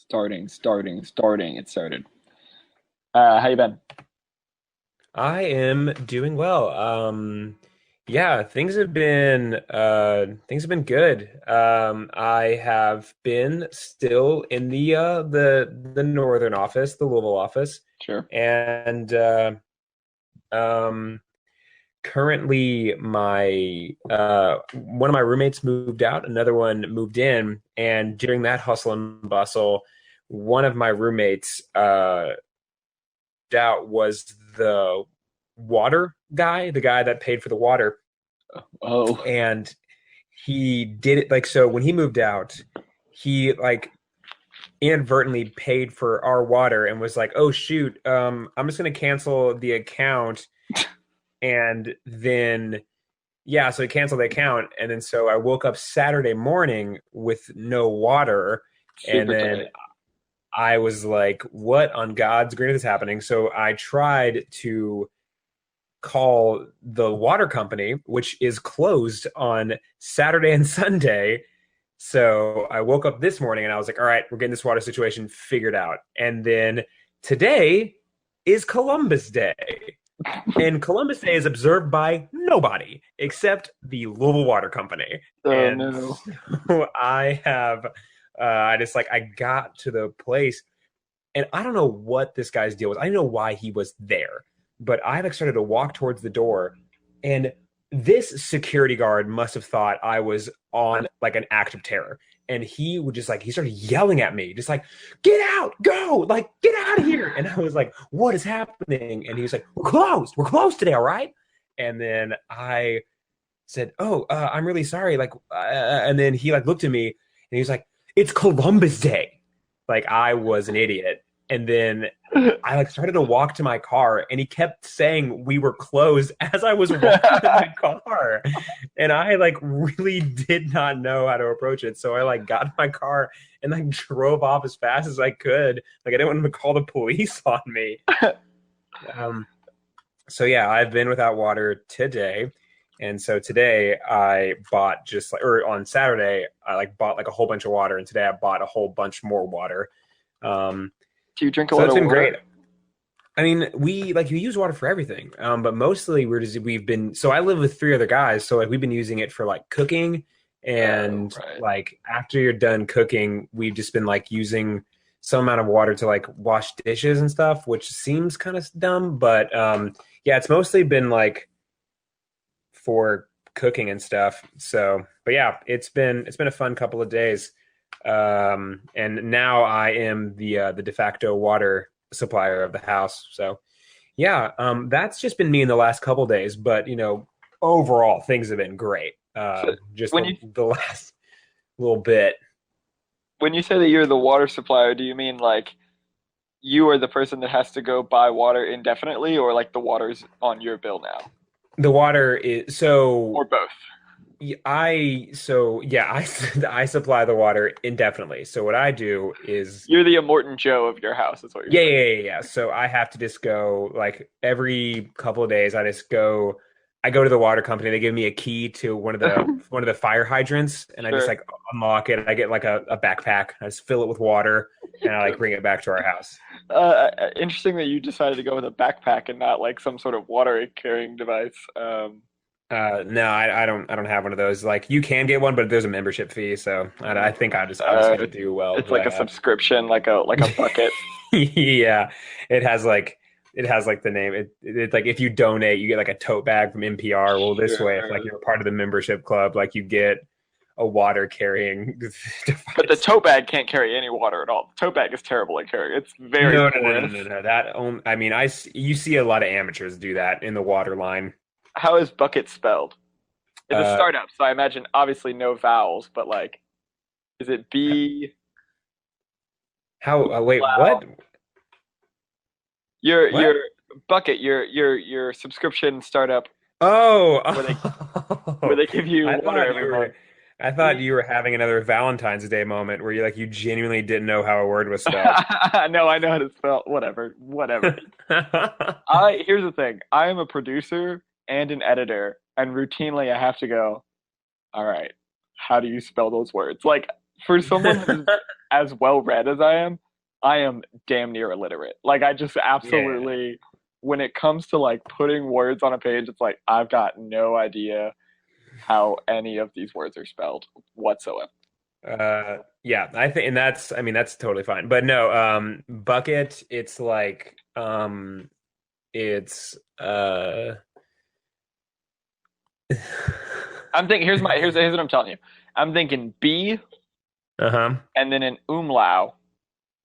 Starting. It started. How you been? I am doing well. Yeah, things have been good. I have been still in the northern office, the Louisville office, Sure. and um currently my one of my roommates moved out, another one moved in, and during that hustle and bustle, one of my roommates out was the water guy, the guy that paid for the water. Oh, And he did it like so when he moved out, he like inadvertently paid for our water and was like, "Oh shoot, I'm just gonna cancel the account." And then yeah, so he canceled the account, and then so I woke up Saturday morning with no water, and super then tight. I was like, "What on God's green is happening?" So I tried to call the water company, which is closed on Saturday and Sunday. So I woke up this morning and I was like, all right, we're getting this water situation figured out. And then today is Columbus Day. And Columbus Day is observed by nobody except the Louisville Water Company. Oh And no. so I just like, I got to the place and I don't know what this guy's deal was. I don't know why he was there, but I like started to walk towards the door, and this security guard must have thought I was on like an act of terror. And he would just like he started yelling at me, just like, "Get out, go, like get out of here!" And I was like, "What is happening?" And he was like, we're closed today, all right?" And then I said, "Oh, I'm really sorry." And then he like looked at me and he was like, "It's Columbus Day." Like I was an idiot. And then I like started to walk to my car, and he kept saying we were closed as I was walking to my car, and I like really did not know how to approach it. So I like got in my car and like drove off as fast as I could. Like I didn't want to call the police on me. Um, so yeah, I've been without water today. And so today I bought just like, or on Saturday, I like bought like a whole bunch of water. And today I bought a whole bunch more water. Um, Do you drink a so lot it's of been great. water? I mean, we like you use water for everything. But mostly we've been, so I live with three other guys. So like we've been using it for like cooking. Oh, And right. like after you're done cooking, we've just been like using some amount of water to like wash dishes and stuff, which seems kind of dumb. But yeah, it's mostly been like for cooking and stuff. So, but yeah, it's been a fun couple of days. And now I am the de facto water supplier of the house. So yeah, that's just been me in the last couple of days. But overall things have been great. So Just when the you the last little bit. when you say that you're the water supplier, do you mean like you are the person that has to go buy water indefinitely, or like the water's on your bill now, The water is or so both? yeah, I supply the water indefinitely. So what I do is You're the Immortan Joe of your house, is what you're yeah, saying. yeah, yeah, yeah. So I have to just go like every couple of days. I go to the water company. They give me a key to one of the fire hydrants, and I just Sure. like unlock it. I get like a backpack. I just fill it with water, and I like bring it back to our house. Interesting that you decided to go with a backpack and not like some sort of water carrying device. No, I don't have one of those. Like you can get one, but there's a membership fee. So I think I'm just gonna It's do well with it's what like I a have. subscription, like a bucket. Yeah, it has like the name. It's like if you donate, you get like a tote bag from NPR. Well, this way, if like Sure. you're part of the membership club, like you get a water carrying But the device. tote bag can't carry any water at all. The tote bag is terrible at carrying. It's very No, no, no, no, porous. no, no. I mean, you see a lot of amateurs do that in the water line. How is bucket spelled? It's a Uh, startup, so I imagine obviously no vowels, but like, is it B wait, what? plow? Your What? bucket, your subscription startup Oh, where they where oh. they give you I water thought every you were month. I thought B you were having another Valentine's Day moment where you genuinely didn't know how a word was spelled. No, I know how to spell. Whatever, whatever. I Here's the thing. I am a producer and an editor, and routinely I have to go, all right, how do you spell those words? Like For someone who's as well read as I am damn near illiterate. Like I just Yeah. absolutely, when it comes to like putting words on a page, it's like I've got no idea how any of these words are spelled whatsoever. Yeah, I think, and that's, I mean, that's totally fine. But no, bucket, it's like, it's, I'm thinking here's what I'm telling you. I'm thinking B uh-huh. and then an umlau,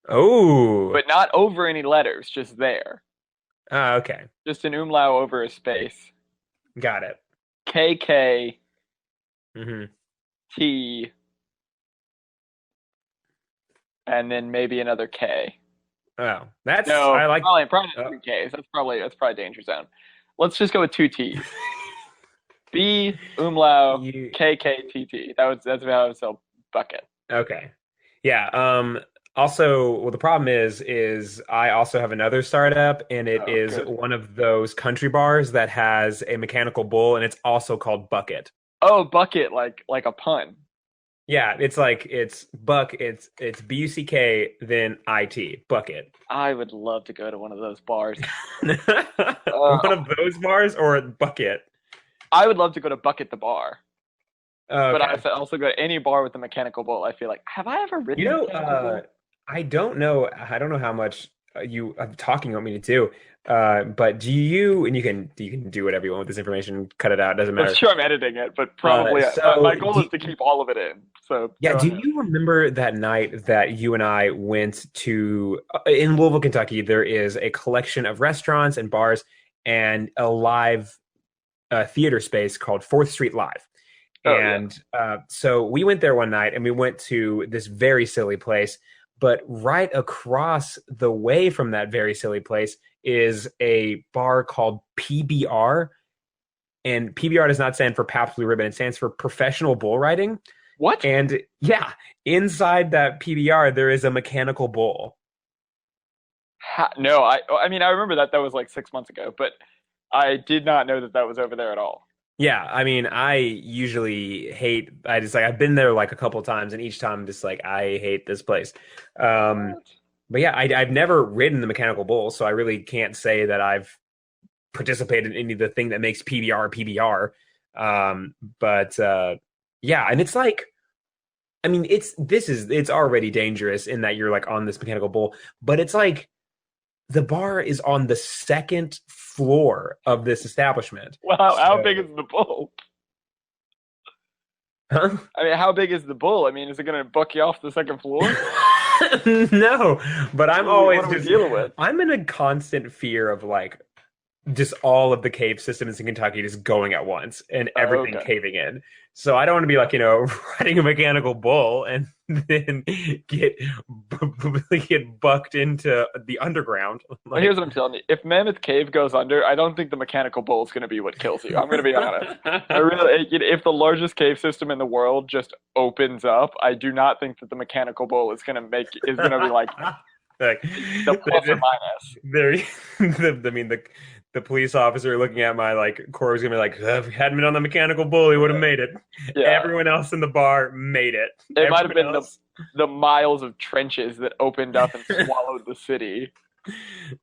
Oh, but not over any letters, just there. okay. Just an umlau over a space. Got it. K K Hmm. T and then maybe another K. Oh, that's, No, I like, probably not uh, three Ks. That's probably danger zone. Let's just go with two T's. B umlau you, K K T T. That's how I would spell bucket. okay. Yeah. Also, well, the problem is I also have another startup, and it Oh, is good. one of those country bars that has a mechanical bull, and it's also called Bucket. Oh, bucket, like a pun. Yeah, it's like it's Buck, it's Buck, then IT, Bucket. I would love to go to one of those bars. One Uh, of those bars or Bucket? I would love to go to Bucket the bar, but I Okay. would also go to any bar with a mechanical bull. I feel like, have I ever You ridden a know, mechanical bull? I don't know how much you talking want me to do. But do you, and you can do whatever you want with this information, cut it out, doesn't I'm matter. sure I'm editing it, but probably my So goal is to keep all of it in. So yeah, go do ahead. you remember that night that you and I went to in Louisville, Kentucky? There is a collection of restaurants and bars and a live theater space called Fourth Street Live. Oh yeah. And so we went there one night and we went to this very silly place. But right across the way from that very silly place is a bar called PBR. And PBR does not stand for Pabst Blue Ribbon, it stands for Professional Bull Riding. What? And yeah, inside that PBR, there is a mechanical bull. No, I mean I remember that was like 6 months ago, but I did not know that was over there at all. Yeah, I mean, I usually hate. I just like I've been there like a couple of times, and each time I'm just like I hate this place. Um, What? but yeah, I've never ridden the mechanical bull, so I really can't say that I've participated in any of the thing that makes PBR PBR. But yeah, and it's like, I mean, it's already dangerous in that you're like on this mechanical bull, but it's like the bar is on the second floor of this establishment. Well, how big So, is the bull? huh? I mean, how big is the bull? I mean, is it going to buck you off the second floor? No, but I'm always What are we just dealing with? I'm in a constant fear of like just all of the cave systems in Kentucky just going at once and Oh, everything okay. caving in. So I don't want to be like, riding a mechanical bull and then get get bucked into the underground. Well, Like here's what I'm telling you. If Mammoth Cave goes under, I don't think the mechanical bull is going to be what kills you. I'm going to be honest. I really, if the largest cave system in the world just opens up, I do not think that the mechanical bull is going to be like like the plus or minus. there I mean the police officer looking at my like core was gonna be like, if he hadn't been on the mechanical bull, he would have made it. Yeah, Everyone else in the bar made it. it might have Everyone been else, the miles of trenches that opened up and swallowed the city.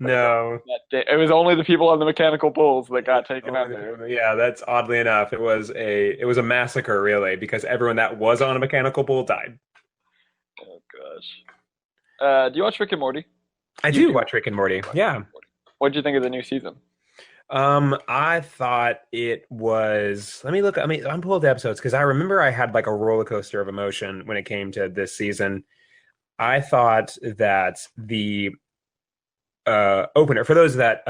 no. That day. It was only the people on the mechanical bulls that got taken under. Yeah, that's oddly enough. It was a massacre really because everyone that was on a mechanical bull died. Oh gosh. Do you watch Rick and Morty? I You do do watch Rick and Morty. watch Rick Yeah. and Morty. What did you think of the new season? I thought it was. Let me look. I mean, I'm pulled the episodes because I remember I had like a roller coaster of emotion when it came to this season. I thought that the opener, for those that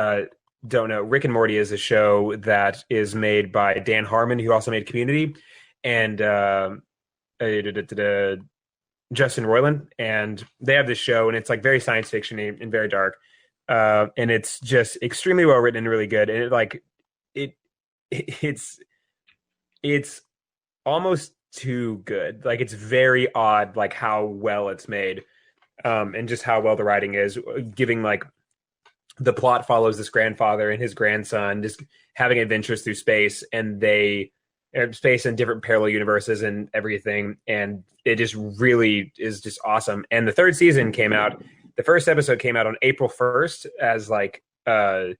don't know, Rick and Morty is a show that is made by Dan Harmon, who also made Community, and Justin Roiland, and they have this show, and it's like very science fiction and very dark, and it's just extremely well written and really good, and it it's it's almost too good. Like it's very odd, like how well it's made, and just how well the writing is, giving like the plot follows this grandfather and his grandson just having adventures through space, and space and different parallel universes and everything, and it just really is just awesome. And the third season came out. The first episode came out on April 1st as like a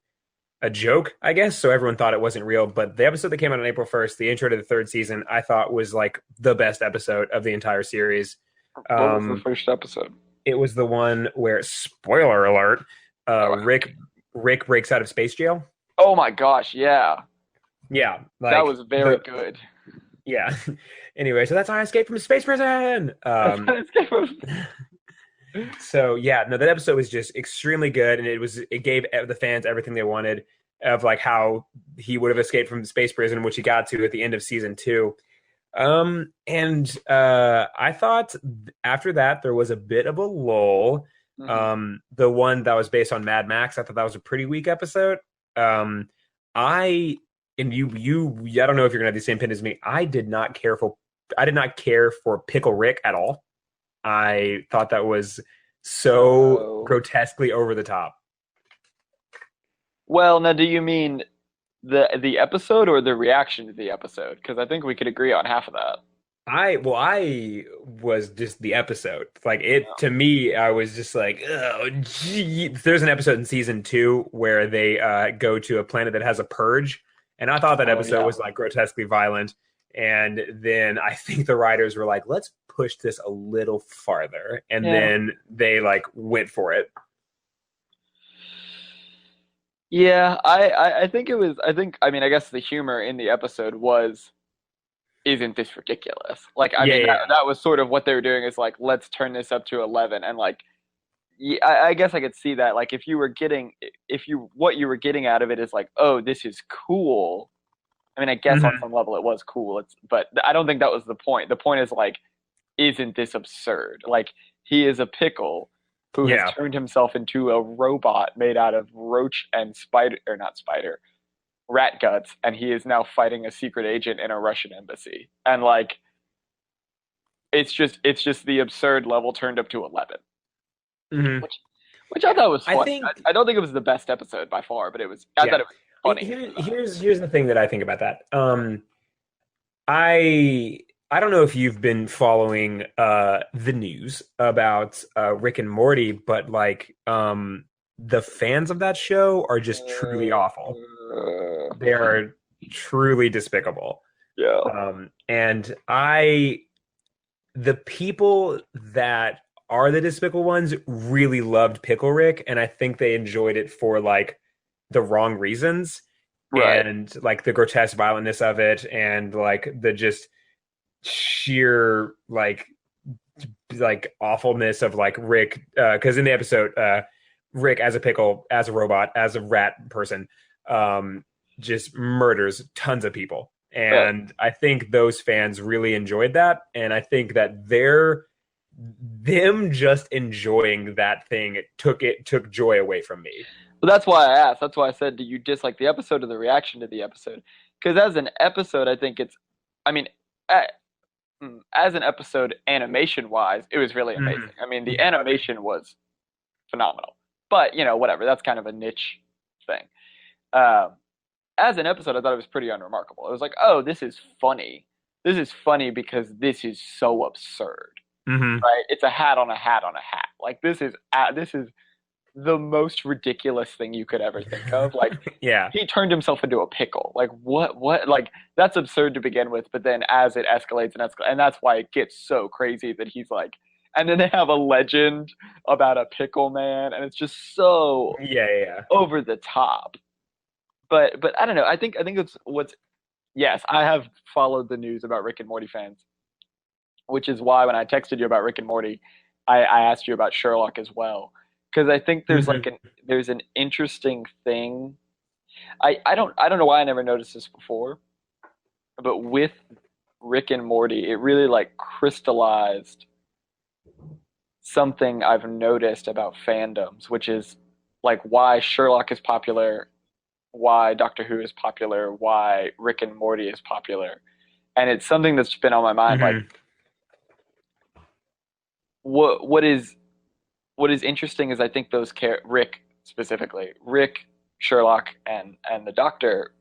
joke, I guess. So everyone thought it wasn't real. But the episode that came out on April 1st, the intro to the third season, I thought was like the best episode of the entire series. What was the first episode? It was the one where, spoiler alert, Rick breaks out of space jail. Oh my gosh, yeah. Yeah. Like, that was very good. Yeah. Anyway, so that's how I escaped from space prison. So yeah, no, that episode was just extremely good, and it gave the fans everything they wanted of like how he would have escaped from space prison, which he got to at the end of season 2. I thought after that there was a bit of a lull. Mhm. The one that was based on Mad Max, I thought that was a pretty weak episode. I and I don't know if you're gonna have the same opinion as me. I did not care for Pickle Rick at all. I thought that was so grotesquely over the top. Well, now, do you mean the episode or the reaction to the episode? Because I think we could agree on half of that. I was just the episode. Like it to me, I was just like, oh, gee. There's an episode in season 2 where they go to a planet that has a purge, and I thought that episode was like grotesquely violent. And then I think the writers were like, let's push this a little farther, and then they like went for it. Yeah, I think it was. I mean, I guess the humor in the episode was, isn't this ridiculous? Like, I mean, that was sort of what they were doing, is like, let's turn this up to 11. And like, yeah, I guess I could see that. Like, what you were getting out of it is like, oh, this is cool. I mean, I guess on some level it was cool. But I don't think that was the point. The point is like, isn't this absurd? Like, he is a pickle who has turned himself into a robot made out of roach and spider, or not spider, rat guts, and he is now fighting a secret agent in a Russian embassy. And like, it's just the absurd level turned up to 11, which I thought was funny. I don't think it was the best episode by far, but I thought it was funny. Here's the thing that I think about that. I don't know if you've been following the news about Rick and Morty, but like the fans of that show are just truly awful. They are truly despicable. Yeah. And the people that are the despicable ones really loved Pickle Rick, and I think they enjoyed it for like the wrong reasons. Right. And like the grotesque violentness of it, and like the just sheer like awfulness of like Rick, because in the episode Rick as a pickle, as a robot, as a rat person, just murders tons of people. And I think those fans really enjoyed that, and I think that them just enjoying that thing took joy away from me. Well, that's why I asked. That's why I said, do you dislike the episode or the reaction to the episode? Because as an episode, I think I mean, as an episode, animation-wise, it was really amazing. I mean, the animation was phenomenal. But, whatever. That's kind of a niche thing. As an episode, I thought it was pretty unremarkable. It was like, oh, this is funny. This is funny because this is so absurd. Right? It's a hat on a hat on a hat. Like, this is the most ridiculous thing you could ever think of. Like, he turned himself into a pickle. Like, what, like, that's absurd to begin with, but then as it escalates, and that's why it gets so crazy that he's like, and then they have a legend about a pickle man, and it's just so over the top. But I don't know. I think it's yes, I have followed the news about Rick and Morty fans, which is why when I texted you about Rick and Morty, I asked you about Sherlock as well. Because I think there's there's an interesting thing. I don't know why I never noticed this before, but with Rick and Morty, it really like crystallized something I've noticed about fandoms, which is like why Sherlock is popular, why Doctor Who is popular, why Rick and Morty is popular. And it's something that's been on my mind. Like, what is interesting is I think those Rick specifically, Rick, Sherlock, and the Doctor,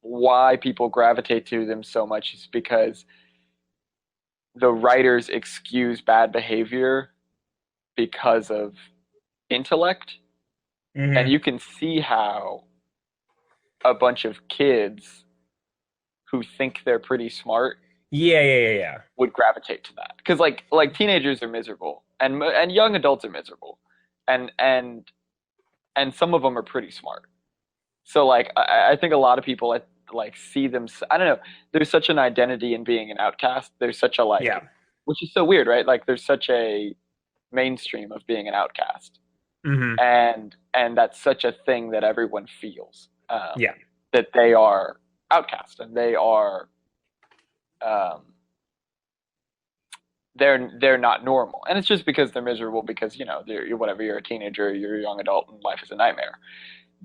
why people gravitate to them so much is because the writers excuse bad behavior because of intellect, and Hmm. you can see how a bunch of kids who think they're pretty smart Yeah, yeah, yeah, yeah. would gravitate to that because like teenagers are miserable and young adults are miserable and and and some of them are pretty smart. So like I think a lot of people like see them. I don't know. There's such an identity in being an outcast. There's such a like, Yeah. which is so weird, right? Like there's such a mainstream of being an outcast, Hmm. and that's such a thing that everyone feels, Yeah. that they are outcast and they are um, they're not normal, and it's just because they're miserable because you're whatever, you're a teenager, you're a young adult, and life is a nightmare.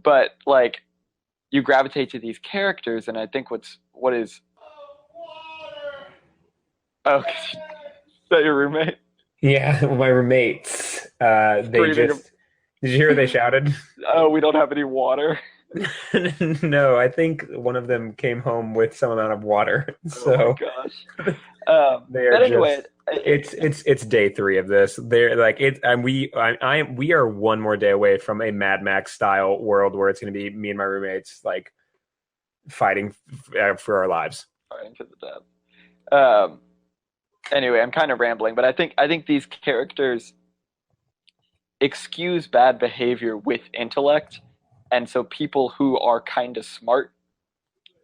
But like you gravitate to these characters, and I think what is oh, is that your roommate Yeah, my roommates, they screaming? just, did you hear what they shouted? Oh, we don't have any water. No, I think one of them came home with some amount of water. Oh my So gosh. they are But anyway, just, it's day three of this. They're like it, and we are one more day away from a Mad Max style world where it's going to be me and my roommates like fighting for our lives. sorry to the death. Anyway, I'm kind of rambling, but I think these characters excuse bad behavior with intellect, and so people who are kind of smart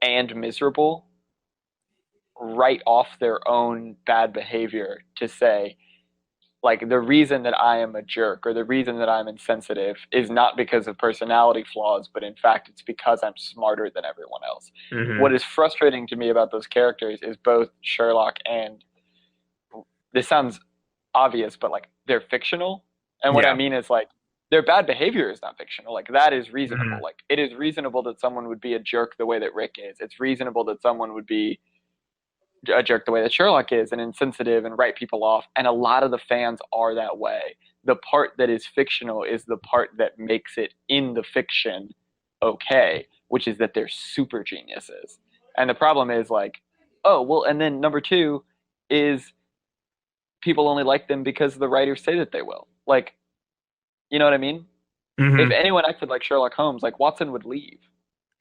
and miserable write off their own bad behavior to say, like, the reason that I am a jerk or the reason that I'm insensitive is not because of personality flaws, but in fact it's because I'm smarter than everyone else. What Hmm. is frustrating to me about those characters is both Sherlock and, this sounds obvious, but like they're fictional. And what I Yeah. mean is like their bad behavior is not fictional. Like that is reasonable. Hmm. Like it is reasonable that someone would be a jerk the way that Rick is. It's reasonable that someone would be a jerk the way that Sherlock is and insensitive and write people off. And a lot of the fans are that way. The part that is fictional is the part that makes it in the fiction okay, which is that they're super geniuses. And the problem is like, oh, well, and then number two is people only like them because the writers say that they will. Like, you know what I mean? If Hmm. anyone acted like Sherlock Holmes, like Watson would leave.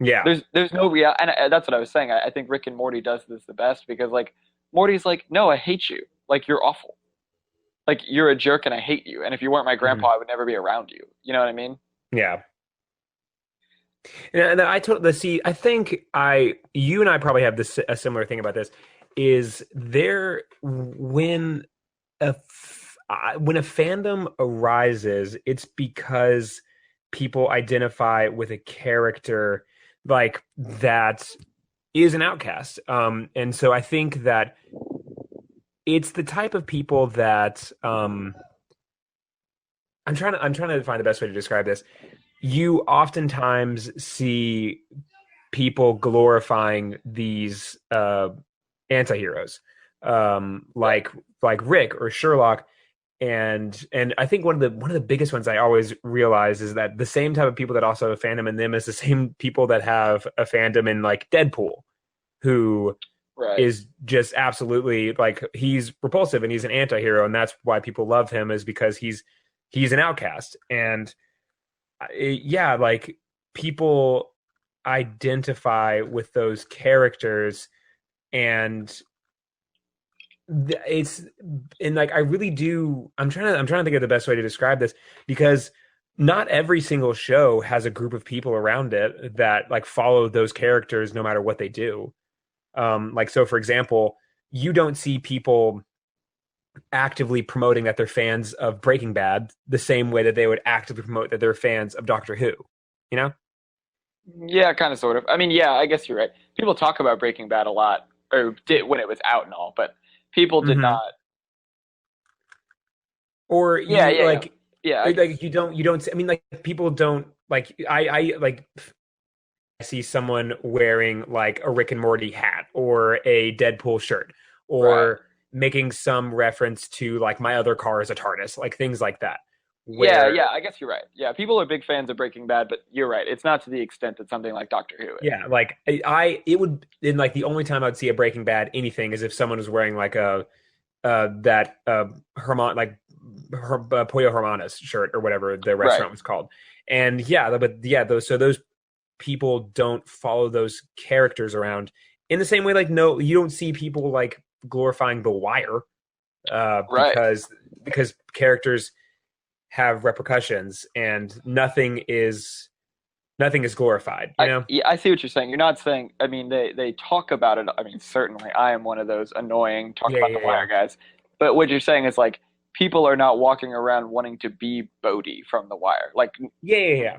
Yeah. There's no real, and that's what I was saying. I think Rick and Morty does this the best because like Morty's like, no, I hate you. Like you're awful. Like you're a jerk and I hate you. And if you weren't my grandpa, Hmm. I would never be around you. You know what I mean? Yeah. And I told the see. I think you and I probably have this a similar thing about this. Is there when a fandom arises, it's because people identify with a character like that is an outcast. And so I think that it's the type of people that I'm trying to find the best way to describe this. You oftentimes see people glorifying these anti-heroes, Right. like Rick or Sherlock, and I think one of the biggest ones I always realize is that the same type of people that also have a fandom in them is the same people that have a fandom in like Deadpool, who Right. is just absolutely like he's repulsive and he's an anti-hero, and that's why people love him is because he's an outcast. And yeah, like people identify with those characters, and it's and like I really do. I'm trying to think of the best way to describe this because not every single show has a group of people around it that like follow those characters no matter what they do. Like so, for example, you don't see people actively promoting that they're fans of Breaking Bad the same way that they would actively promote that they're fans of Doctor Who. You know? Yeah, kind of, sort of. I mean, yeah, I guess you're right. People talk about Breaking Bad a lot, or did when it was out and all, but people did Hmm. not. Or Yeah, you yeah, yeah. like Yeah, I guess. like you don't. I mean, like people don't like. I like see someone wearing like a Rick and Morty hat or a Deadpool shirt Right. or making some reference to like my other car is a TARDIS, like things like that. Yeah, where yeah, I guess you're right. Yeah, people are big fans of Breaking Bad, but you're right. It's not to the extent that something like Doctor Who is. yeah, like it would in like the only time I'd see a Breaking Bad anything is if someone was wearing like a that Herman like Pollo Hermanos shirt or whatever the Right. restaurant was called. And yeah, but yeah, those people don't follow those characters around in the same way. Like, no, you don't see people like glorifying The Wire, Right. because characters have repercussions and nothing is glorified, you I know? yeah, I see what you're saying. You're not saying. I mean, they talk about it. I mean, certainly, I am one of those annoying talk Yeah, about the yeah, wire yeah. guys. But what you're saying is like people are not walking around wanting to be Bodhi from the wire. Like, Yeah, yeah, yeah.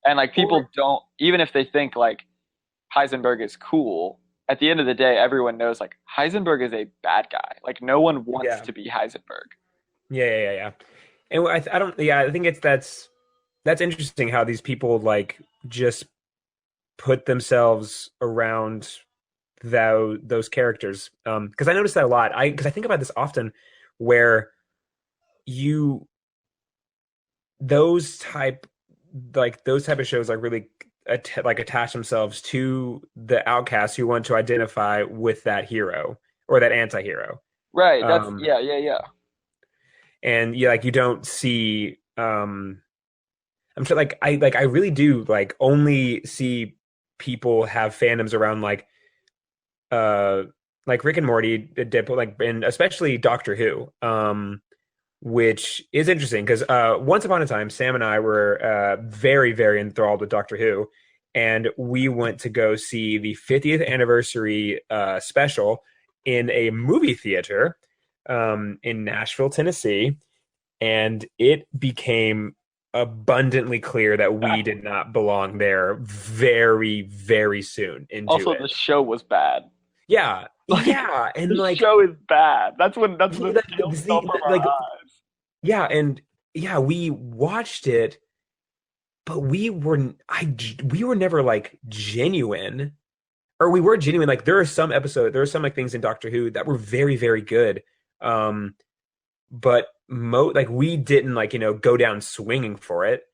and like Or people don't even if they think like Heisenberg is cool. At the end of the day, everyone knows like Heisenberg is a bad guy. Like no one wants yeah. to be Heisenberg. Yeah, yeah, yeah, yeah. And I don't yeah, I think that's interesting how these people like just put themselves around those characters. Because I notice that a lot. Because I think about this often where you those type those type of shows like really like attach themselves to the outcasts who want to identify with that hero or that anti-hero. Right. That's Um yeah, yeah, yeah. and yeah, like you don't see I'm sure like I really do like only see people have fandoms around uh like Rick and Morty, Deadpool, like and especially Doctor Who, which is interesting because once upon a time Sam and I were very very enthralled with Doctor Who, and we went to go see the 50th anniversary special in a movie theater in Nashville, Tennessee, and it became abundantly clear that we did not belong there very, very soon into Also, the it. show was bad. Yeah, Like yeah, and the like, show is bad. That's when the scales fell from our like, eyes. yeah, and yeah, we watched it, but we were never like genuine, or we were genuine. Like, there are some like things in Doctor Who that were very, very good. Um, but like we didn't like go down swinging for it.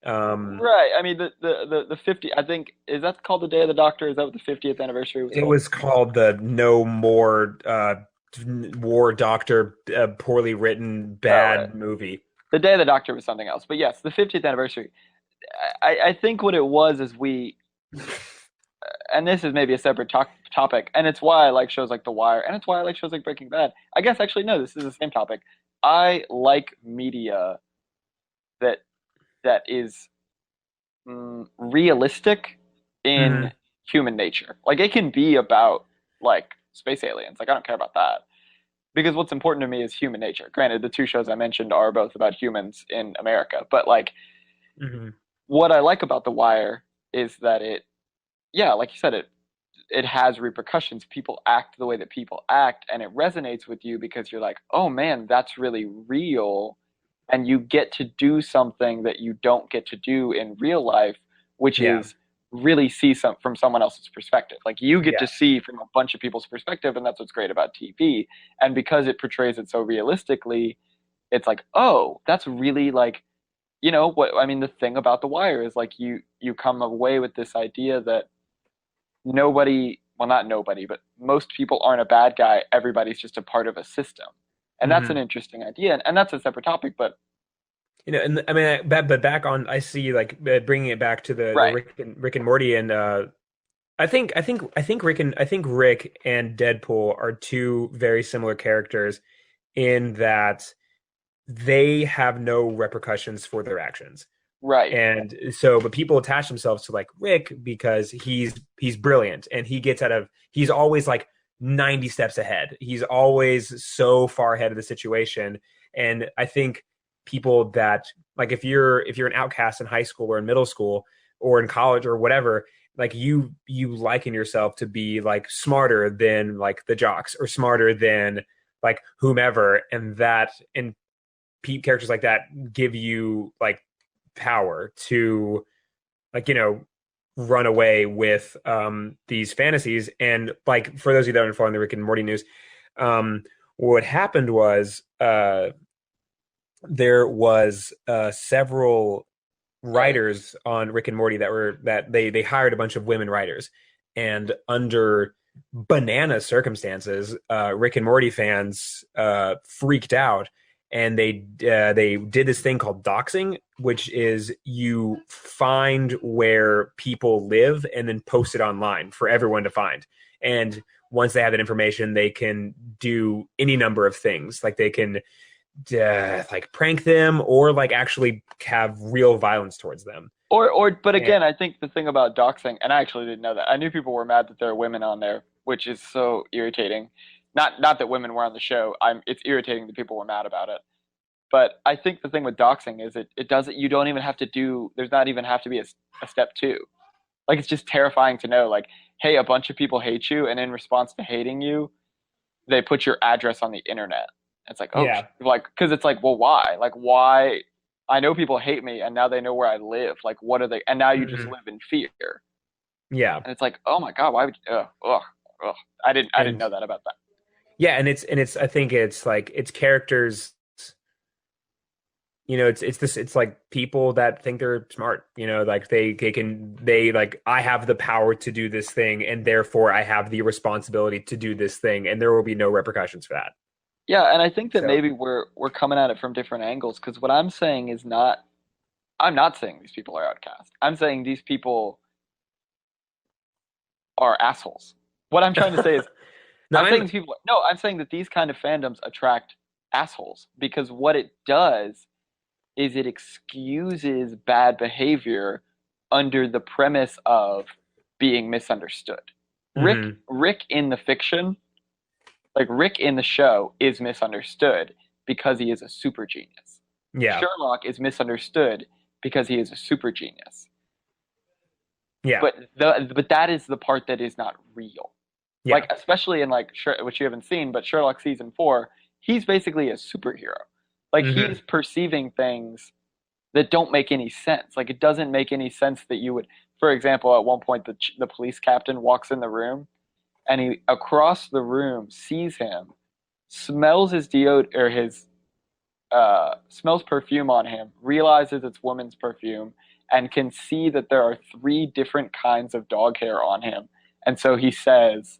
Um, Right. I mean, the 50. I think is that called the Day of the Doctor? Is that what the 50th anniversary was it called? was called the No More War Doctor, poorly written Oh, right. bad movie. The Day of the Doctor was something else. But yes, the 50th anniversary. I think what it was is and this is maybe a separate topic, and it's why I like shows like The Wire, and it's why I like shows like Breaking Bad. I guess actually no, this is the same topic. I like media that is realistic in Mhm. human nature. Like it can be about like space aliens. Like I don't care about that because what's important to me is human nature. Granted, the two shows I mentioned are both about humans in America, but like Mhm. what I like about The Wire is that yeah, like you said, it has repercussions. People act the way that people act, and it resonates with you because you're like, oh man, that's really real. And you get to do something that you don't get to do in real life, which Yeah, is really see some from someone else's perspective. Like you get to yeah, see from a bunch of people's perspective, and that's what's great about TV. And because it portrays it so realistically, it's like, oh, that's really like, what I mean, the thing about The Wire is like you come away with this idea that nobody, well, not nobody, but most people aren't a bad guy. Everybody's just a part of a system. And that's an hmm interesting idea. And that's a separate topic, but and I mean, but back on, I see like bringing it back to the right, Rick and Morty, and I think Rick and Deadpool are two very similar characters in that they have no repercussions for their actions. right, And so, but people attach themselves to like Rick because he's brilliant and he's always like 90 steps ahead. He's always so far ahead of the situation. And I think people that like if you're an outcast in high school or in middle school or in college or whatever, like you liken yourself to be like smarter than like the jocks or smarter than like whomever, and characters like that give you like power to like run away with these fantasies. And like for those of you that aren't following the Rick and Morty news, what happened was there was several writers on Rick and Morty that they hired a bunch of women writers, and under banana circumstances, Rick and Morty fans freaked out, and they did this thing called doxing, which is you find where people live and then post it online for everyone to find. And once they have that information, they can do any number of things. Like they can like prank them or like actually have real violence towards them. But again, I think the thing about doxing, and I actually didn't know that. I knew people were mad that there are women on there, which is so irritating. Not that women were on the show. It's irritating that people were mad about it. But I think the thing with doxing is it doesn't. You don't even have to do. There's not even have to be a step two. Like it's just terrifying to know. Like, hey, a bunch of people hate you, and in response to hating you, they put your address on the internet. It's like, oh, Yeah. like, because it's like, well, why? Like, why? I know people hate me, and now they know where I live. Like, what are they? And now you just Mhm. live in fear. Yeah. And it's like, oh my god, why would? Ugh. I didn't And know that about that. yeah, and it's I think it's like it's characters, it's this, it's like people that think they're smart, like they like, I have the power to do this thing, and therefore I have the responsibility to do this thing, and there will be no repercussions for that. Yeah, and I think that So maybe we're coming at it from different angles because what I'm saying is not. I'm not saying these people are outcast. I'm saying these people are assholes. What I'm trying to say is no, I'm saying these people. No, I'm saying that these kind of fandoms attract assholes because what it does is it excuses bad behavior under the premise of being misunderstood. hmm Rick in the fiction, like Rick in the show, is misunderstood because he is a super genius. Yeah. Sherlock is misunderstood because he is a super genius. Yeah. But that is the part that is not real. Yeah. Like especially in like which you haven't seen, but Sherlock season 4, he's basically a superhero. Like he hmm is perceiving things that don't make any sense. Like it doesn't make any sense that you would, for example, at one point the police captain walks in the room and he across the room sees him, smells his deodorant or his smells perfume on him, realizes it's woman's perfume, and can see that there are 3 different kinds of dog hair on him. And so he says,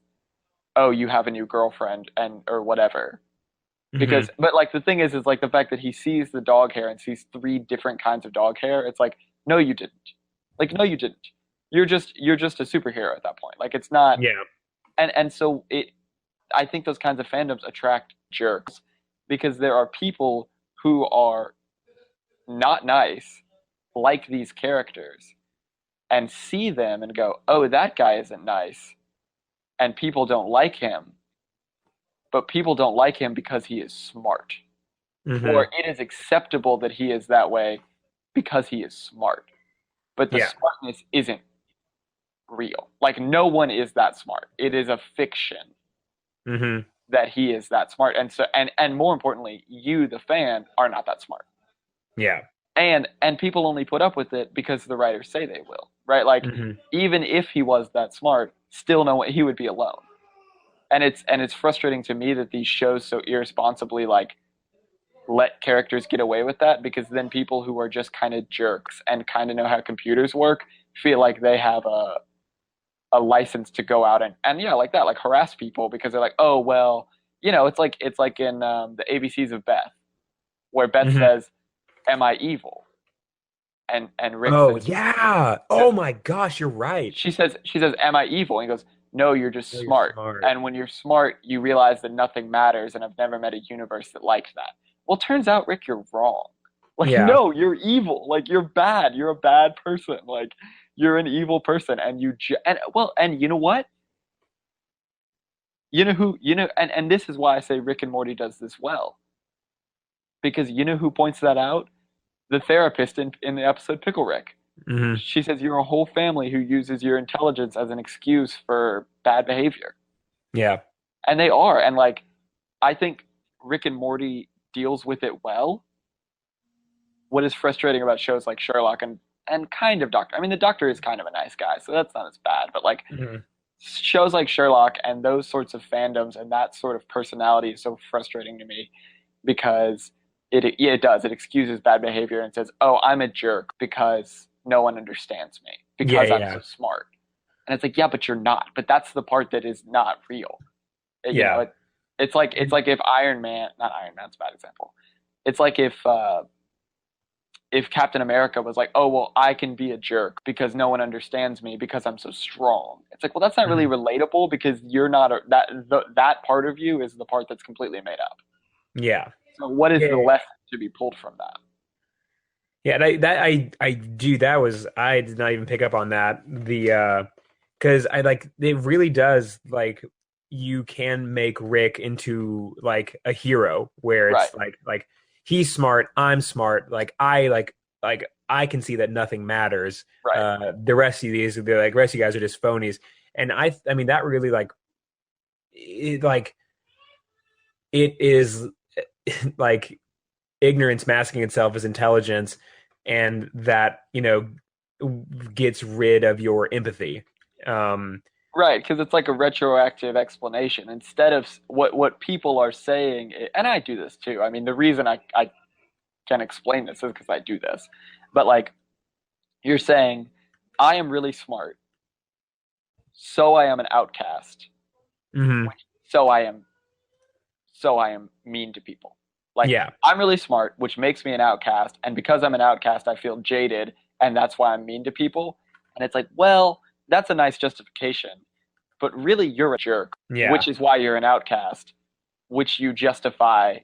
"Oh, you have a new girlfriend," and or whatever. hmm Because, but like the thing is like the fact that he sees the dog hair and sees 3 different kinds of dog hair. It's like, no, you didn't. Like, no, you didn't. You're just a superhero at that point. Like, it's not. Yeah. And so it. I think those kinds of fandoms attract jerks because there are people who are not nice, like these characters, and see them and go, "Oh, that guy isn't nice," and people don't like him, but people don't like him because he is smart, or hmm it is acceptable that he is that way because he is smart. But the Yeah. smartness isn't real. Like no one is that smart. It is a fiction hmm that he is that smart. And so and more importantly, you the fan are not that smart. Yeah. And people only put up with it because the writers say they will. Right? Like hmm even if he was that smart, still no he would be alone. And it's frustrating to me that these shows so irresponsibly like let characters get away with that because then people who are just kind of jerks and kind of know how computers work feel like they have a license to go out and yeah like that like harass people because they're like oh well it's like in the ABCs of Beth where Beth hmm says am I evil and Rick Oh says yeah. Oh my gosh, you're right. she says am I evil and he goes no you're just Oh, you're smart smart. and when you're smart you realize that nothing matters and I've never met a universe that likes that. Well, turns out, Rick, you're wrong. Like, Yeah. no, you're evil. Like, you're bad. You're a bad person. Like, you're an evil person, and and you know what? You know who? And this is why I say Rick and Morty does this well because you know who points that out? The therapist in the episode Pickle Rick. hmm She says you're a whole family who uses your intelligence as an excuse for bad behavior, Yeah. and they are. And like, I think Rick and Morty deals with it well. What is frustrating about shows like Sherlock and kind of Doctor. I mean, the Doctor is kind of a nice guy, so that's not as bad. But like hmm shows like Sherlock and those sorts of fandoms and that sort of personality is so frustrating to me because Yeah, it does. It excuses bad behavior and says, "Oh, I'm a jerk because no one understands me Yeah, because I'm yeah, so smart." And it's like, yeah, but you're not. But that's the part that is not real. You know, yeah. it's like if Iron Man, not Iron Man's a bad example. It's like if Captain America was like, "Oh, well, I can be a jerk because no one understands me because I'm so strong." It's like, well, that's not really Mhm. relatable because you're not that part of you is the part that's completely made up. Yeah. So what is Yeah, the yeah. lesson to be pulled from that? Yeah, and I do that was I did not even pick up on that. The because I like it really does like you can make Rick into like a hero where Right, it's like he's smart, I'm smart, like I can see that nothing matters. right, The rest of these the like rest of you guys are just phonies. And I mean that really like it is like ignorance masking itself as intelligence, and that gets rid of your empathy. um right. Because it's like a retroactive explanation instead of what people are saying. And I do this too. I mean, the reason I can explain this is because I do this. But like you're saying, I am really smart, so I am an outcast. mhm. So I am mean to people. Like Yeah, I'm really smart, which makes me an outcast, and because I'm an outcast, I feel jaded, and that's why I'm mean to people. And it's like, well, that's a nice justification, but really you're a jerk, yeah, which is why you're an outcast, which you justify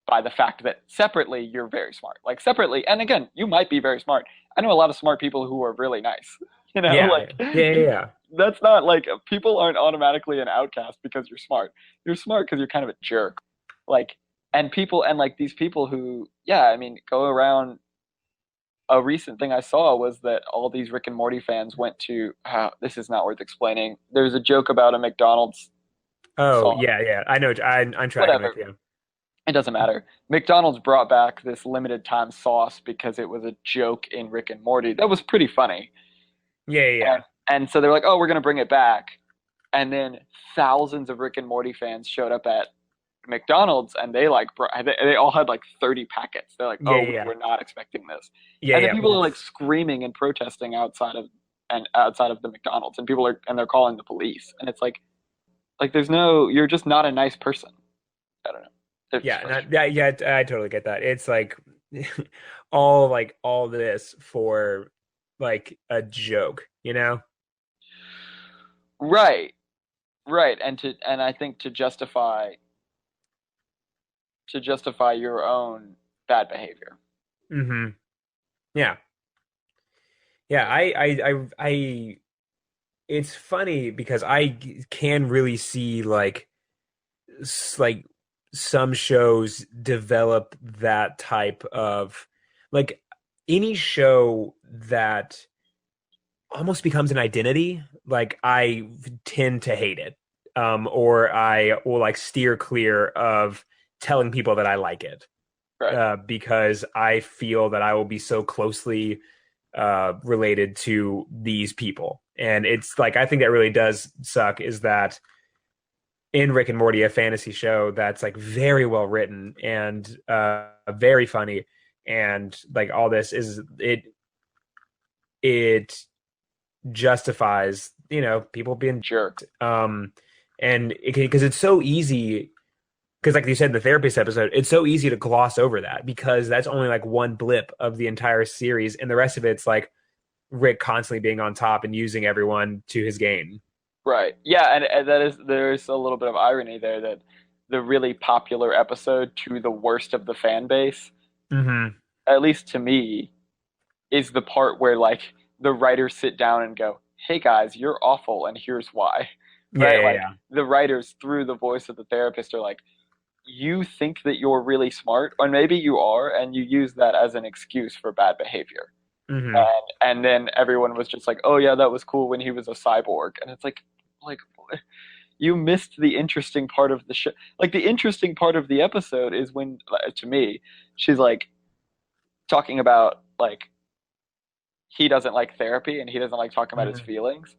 by the fact that separately you're very smart. Like separately, and again, you might be very smart. I know a lot of smart people who are really nice. yeah, Like yeah, yeah, yeah. that's not like people aren't automatically an outcast because you're smart. You're smart because you're kind of a jerk. Like and people and like these people who yeah, I mean, go around a recent thing I saw was that all these Rick and Morty fans went to this is not worth explaining. There's a joke about a McDonald's Oh, song. yeah, yeah, I know. I'm tracking with Whatever. you. It doesn't matter. McDonald's brought back this limited time sauce because it was a joke in Rick and Morty. That was pretty funny. Yeah, yeah, yeah. And so they're like, "Oh, we're going to bring it back." And then thousands of Rick and Morty fans showed up at McDonald's and they like they all had like 30 packets. They're like, Yeah, "Oh, yeah, we yeah, were not expecting this." yeah, And then yeah. people are like screaming and protesting outside of the McDonald's and people are and they're calling the police. And it's like there's no you're just not a nice person. I don't know. It's Yeah, frustrating. yeah, yeah. I totally get that. It's like all this for like a joke, you know? Right. Right. And I think to justify your own bad behavior. Hmm. Yeah, yeah. It's funny because can really see like some shows develop that type of like any show that almost becomes an identity. Like I tend to hate it, or I will like steer clear of telling people that I like it, Right. because I feel that I will be so closely related to these people. And it's like I think that really does suck is that in Rick and Morty, a fantasy show that's like very well written and very funny, and like all this is it justifies people being Jerk. and because it's so easy, because like you said in the therapist episode, it's so easy to gloss over that because that's only like one blip of the entire series, and the rest of it's like Rick constantly being on top and using everyone to his gain. Right. Yeah, and there's a little bit of irony there that the really popular episode to the worst of the fan base, Hmm. at least to me, is the part where like the writers sit down and go, "Hey guys, you're awful and here's why." Yeah, Right? yeah, Like yeah. the writers through the voice of the therapist are like, "You think that you're really smart, or maybe you are, and you use that as an excuse for bad behavior." Hmm. And then everyone was just like, "Oh yeah, that was cool when he was a cyborg." And it's like you missed the interesting part of the show. Like the interesting part of the episode is when, to me, she's like talking about like he doesn't like therapy and he doesn't like talking about his Hmm. feelings.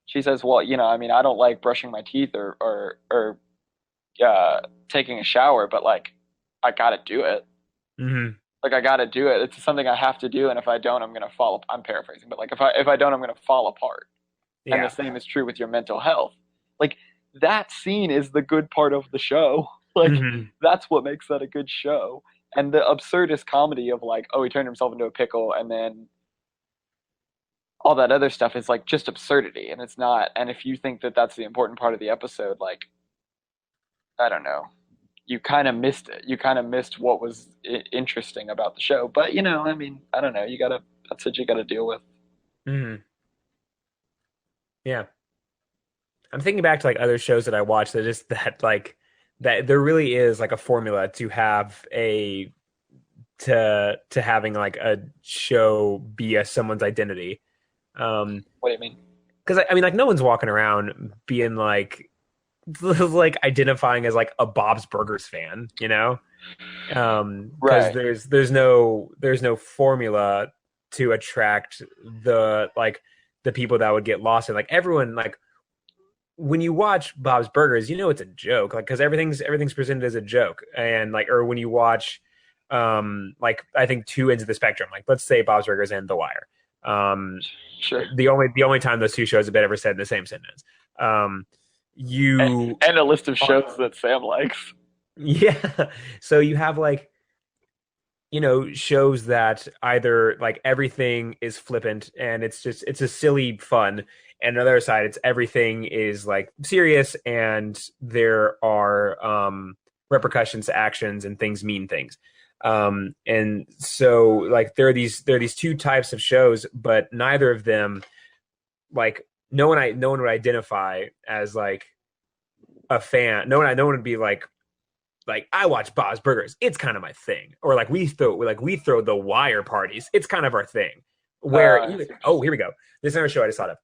She says, "Well, I mean, I don't like brushing my teeth or taking a shower, but like I gotta do it." Hmm. Like I got to do it. It's something I have to do, and if I don't, I'm gonna fall. I'm paraphrasing, but like if I don't, I'm gonna fall apart. And the Yeah. same is true with your mental health. Like that scene is the good part of the show. Like Hmm. that's what makes that a good show. And the absurdist comedy of like, oh, he turned himself into a pickle, and then all that other stuff is like just absurdity, and it's not. And if you think that that's the important part of the episode, like I don't know, you kind of missed it. You kind of missed what was interesting about the show. But I mean, I don't know. You gotta. That's what you gotta deal with. Hmm. Yeah. I'm thinking back to like other shows that I watched that just that like that there really is like a formula to have a to having like a show be someone's identity. What do you mean? Because I mean, like no one's walking around being like like identifying as like a Bob's Burgers fan, you know? Because Right. there's no formula to attract the people that would get lost in like everyone like when you watch Bob's Burgers, you know it's a joke, like because everything's presented as a joke, and like or when you watch, like I think two ends of the spectrum, like let's say Bob's Burgers and The Wire, um, Sure. the only time those two shows have been ever said in the same sentence, you And a list of shows that Sam likes. yeah, so you have like shows that either like everything is flippant and it's a silly fun, and on the other side it's everything is like serious and there are repercussions to actions and things mean things. And so like there are these two types of shows, but neither of them like no one would identify as like a fan. No one would be like I watch Bob's Burgers. It's kind of my thing. Or like we throw the Wire parties. It's kind of our thing. Where oh, here we go. This is another show I just thought of.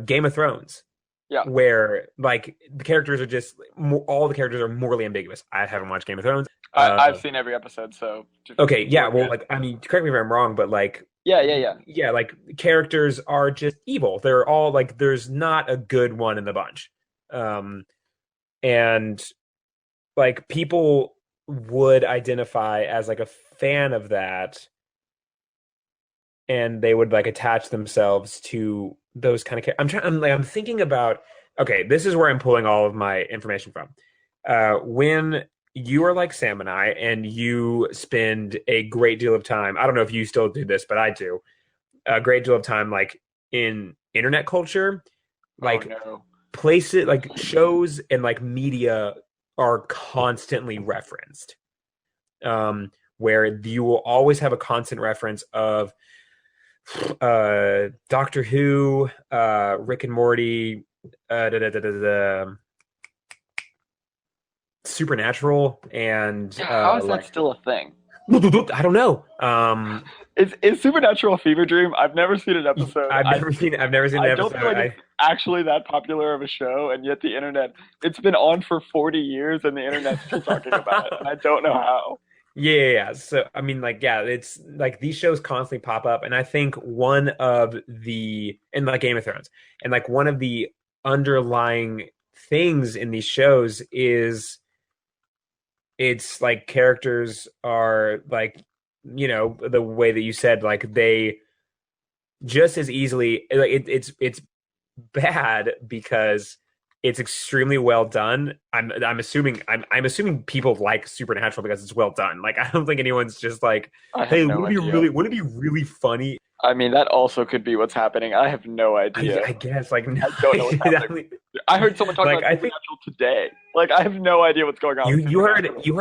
Game of Thrones, Yeah. where like the characters are just all the characters are morally ambiguous. I haven't watched Game of Thrones. I've seen every episode, so Okay, yeah, well, like I mean, correct me if I'm wrong, but like yeah. yeah, like characters are just evil. They're all like there's not a good one in the bunch. And like people would identify as like a fan of that and they would like attach themselves to those kind of I'm thinking about okay, this is where I'm pulling all of my information from. When you are like Sam and I and you spend a great deal of time, I don't know if you still do this, but I do a great deal of time like in internet culture, Oh like no. places like shows and like media are constantly referenced, where you will always have a constant reference of Doctor Who, Rick and Morty, Supernatural, and Yeah, how is that like still a thing? I don't know. Is Supernatural a fever dream? I've never seen an episode. I've never seen the I don't episode. feel like it's actually that popular of a show, and yet the internet, it's been on for 40 years, and the internet's still talking about it, and I don't know how. Yeah. So I mean, like, yeah, it's like these shows constantly pop up, and I think one of the in like Game of Thrones, and like one of the underlying things in these shows is it's like characters are like the way that you said like they just as easily like it's bad because it's extremely well done. I'm assuming people like Supernatural because it's well done. Like I don't think anyone's just like, I have hey, no idea. would it be really funny? I mean, that also could be what's happening. I have no idea. I guess like no, I don't know what's happening. I heard someone talking like about I think Supernatural today. Like, I have no idea what's going on with Supernatural. you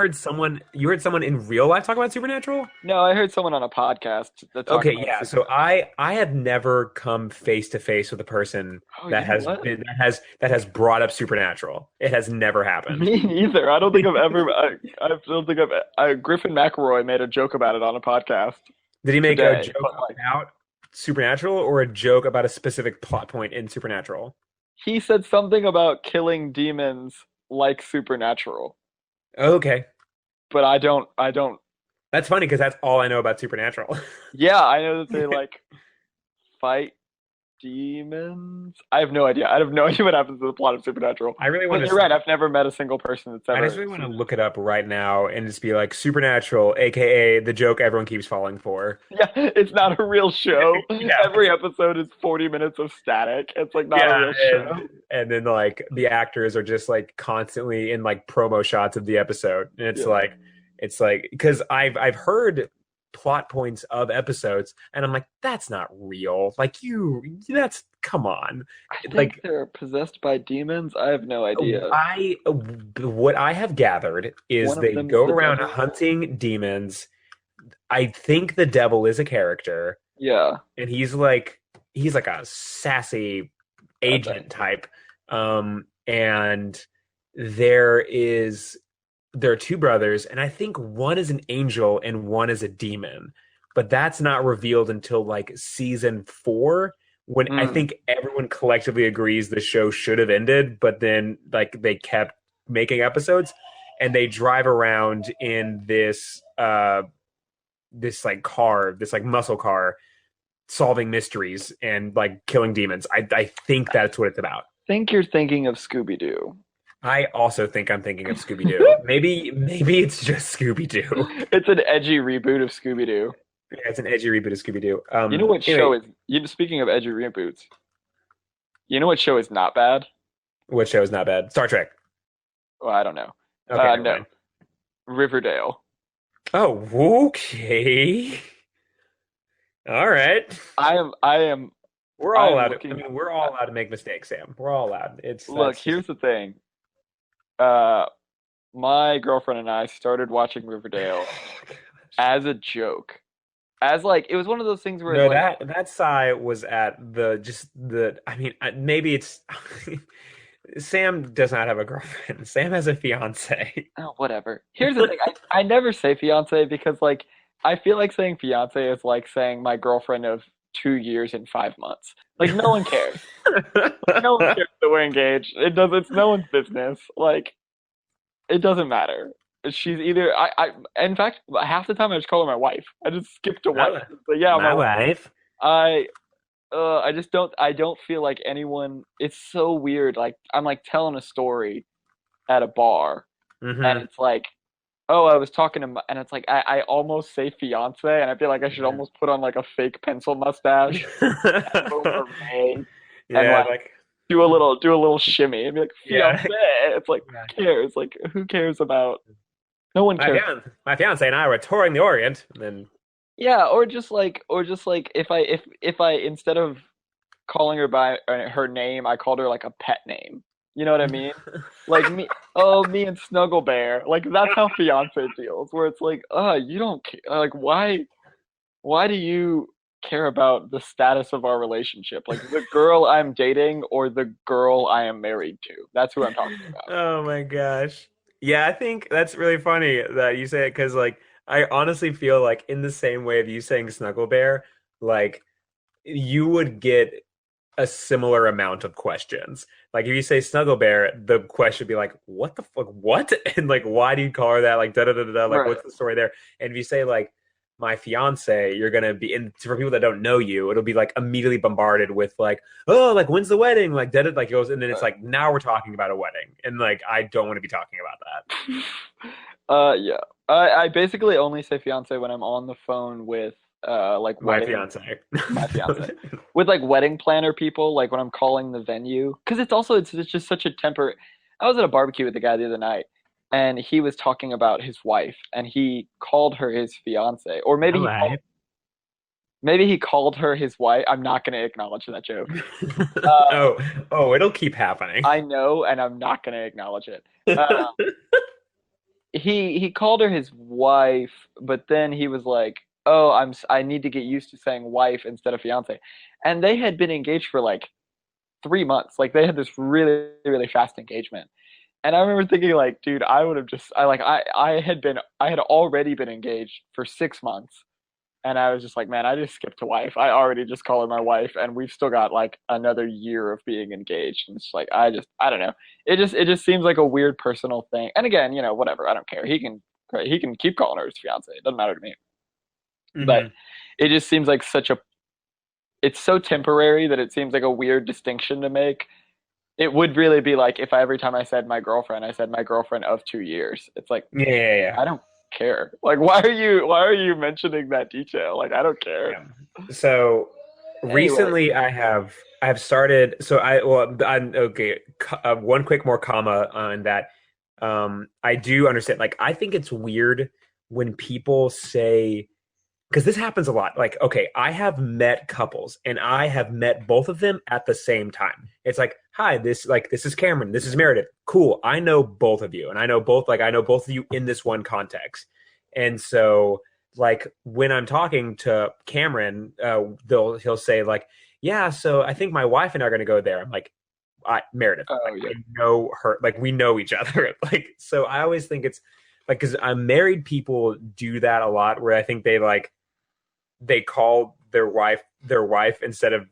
heard someone in real life talk about Supernatural. No, I heard someone on a podcast that talked Okay, about yeah. So Supernatural. I have never come face to face with a person Oh, you that know has what? been, that has brought up Supernatural. It has never happened. Me neither. I don't think I've ever. I don't think Griffin McElroy made a joke about it on a podcast Did he make a today. joke But like, about Supernatural or a joke about a specific plot point in Supernatural? he said something about killing demons like Supernatural, Okay. but I don't. I don't. That's funny because that's all I know about Supernatural. Yeah, I know that they like fight demons. I have no idea. I have no idea what happens to the plot of Supernatural. I really want But to. you're right. I've never met a single person that's I just ever really want to seen it. look it up right now and just be like Supernatural, aka the joke everyone keeps falling for. Yeah, it's not a real show. Yeah, Every episode is 40 minutes of static. It's like not a yeah, real show. and then like the actors are just like constantly in like promo shots of the episode, and Yeah. it's like because I've heard plot points of episodes, and I'm like that's not real. Like that's come on, I think like they're possessed by demons. I have no idea. I what I have gathered is One of they them is go the around devil. hunting demons. I think the devil is a character, Yeah. and he's like a sassy Okay. agent type. And there are two brothers, and I think one is an angel and one is a demon, but that's not revealed until like season 4, when I Hmm. think everyone collectively agrees the show should have ended, but then like they kept making episodes, and they drive around in this like car, this like muscle car, solving mysteries and like killing demons. I think that's what it's about. Think you're thinking of Scooby Doo. I also think I'm thinking of Scooby Doo. Maybe it's just Scooby Doo. It's an edgy reboot of Scooby Doo. Yeah, it's an edgy reboot of Scooby Doo. You know what Anyway, show is? Speaking of edgy reboots, you know what show is not bad? what show is not bad? Star Trek. Well, I don't know. Okay, never No, mind. Riverdale. Oh, okay. All right. I am We're I all am allowed to, I looking. mean, we're all allowed to make mistakes, Sam. We're all allowed. It's Look, that's just here's the thing. Uh, my girlfriend and I started watching Riverdale as a joke. As like it was one of those things where it's no, like, that sigh was at the I mean, maybe it's Sam does not have a girlfriend. Sam has a fiance. oh, whatever. Here's the thing. I never say fiance because like I feel like saying fiance is like saying my girlfriend of 2 years and 5 months. Like no one cares. Like, no one cares that we're engaged. It does. It's no one's business. Like it doesn't matter. She's either in fact half the time I just call her my wife. I just skip to wife. My, But yeah, my my wife. wife. I I just don't feel like anyone. It's so weird. Like I'm like telling a story at a bar, and Hmm. it's like, oh, I was talking to, and it's like I almost say fiance, and I feel like I should almost put on like a fake pencil mustache, over May, and Yeah, like like do a little shimmy, and be like yeah. fiance. It's like who cares? Like who cares about? No one cares. My fiance and I were touring the Orient, and then Yeah, or just like if I instead of calling her by her name, I called her like a pet name. You know what I mean? Like me, oh, me and Snuggle Bear. Like that's how fiance feels, where it's like, you don't care. Like why do you care about the status of our relationship? Like the girl I'm dating or the girl I am married to? That's who I'm talking about. oh my gosh. Yeah, I think that's really funny that you say it because, like, I honestly feel like in the same way of you saying Snuggle Bear, like, you would get a similar amount of questions. Like, if you say Snuggle Bear, the question would be like, what the fuck? What? And, like, why do you call her that? Like, da da da da da. Like, Right. what's the story there? And if you say, like, my fiance, you're gonna be, and for people that don't know you, it'll be like immediately bombarded with like, oh, like when's the wedding? Like that, like it goes, and then it's Right. like now we're talking about a wedding, and like I don't want to be talking about that. Yeah. I basically only say fiance when I'm on the phone with like My wedding fiance. my fiance with like wedding planner people, like when I'm calling the venue, because it's just such a temper. I was at a barbecue with the guy the other night, and he was talking about his wife, and he called her his fiance, or All right. maybe he called her his wife. I'm not going to acknowledge that joke. Uh, oh, oh, it'll keep happening. I know, and I'm not going to acknowledge it. Uh, he called her his wife, but then he was like, "Oh, I need to get used to saying wife instead of fiance," and they had been engaged for like 3 months. Like they had this really really fast engagement. And I remember thinking like, dude, I would have just I had already been engaged for 6 months, and I was just like, man, I just skipped to wife. I already just call her my wife, and we've still got like another year of being engaged. And it's like I don't know. It just seems like a weird personal thing. And again, whatever. I don't care. He can keep calling her his fiance. It doesn't matter to me. But Hmm. it just seems like such a it's so temporary that it seems like a weird distinction to make. It would really be like if every time I said my girlfriend, I said my girlfriend of 2 years. It's like Yeah, yeah, yeah. I don't care. Like why are you mentioning that detail? Like I don't care. Yeah. So Anyway, recently I have started so I well I'm okay one quick more comma on that. I do understand, like I think it's weird when people say, because this happens a lot. Like, okay, I have met couples and I have met both of them at the same time. It's like, hi, this is Cameron, this is Meredith. Cool. I know both of you, and I know both of you in this one context. And so like when I'm talking to Cameron, he'll say like, yeah, so I think my wife and I are gonna go there. I'm like, Meredith, oh like yeah. I know her, like we know each other. Like, so I always think it's like, because I'm married people do that a lot where I think they call their wife instead of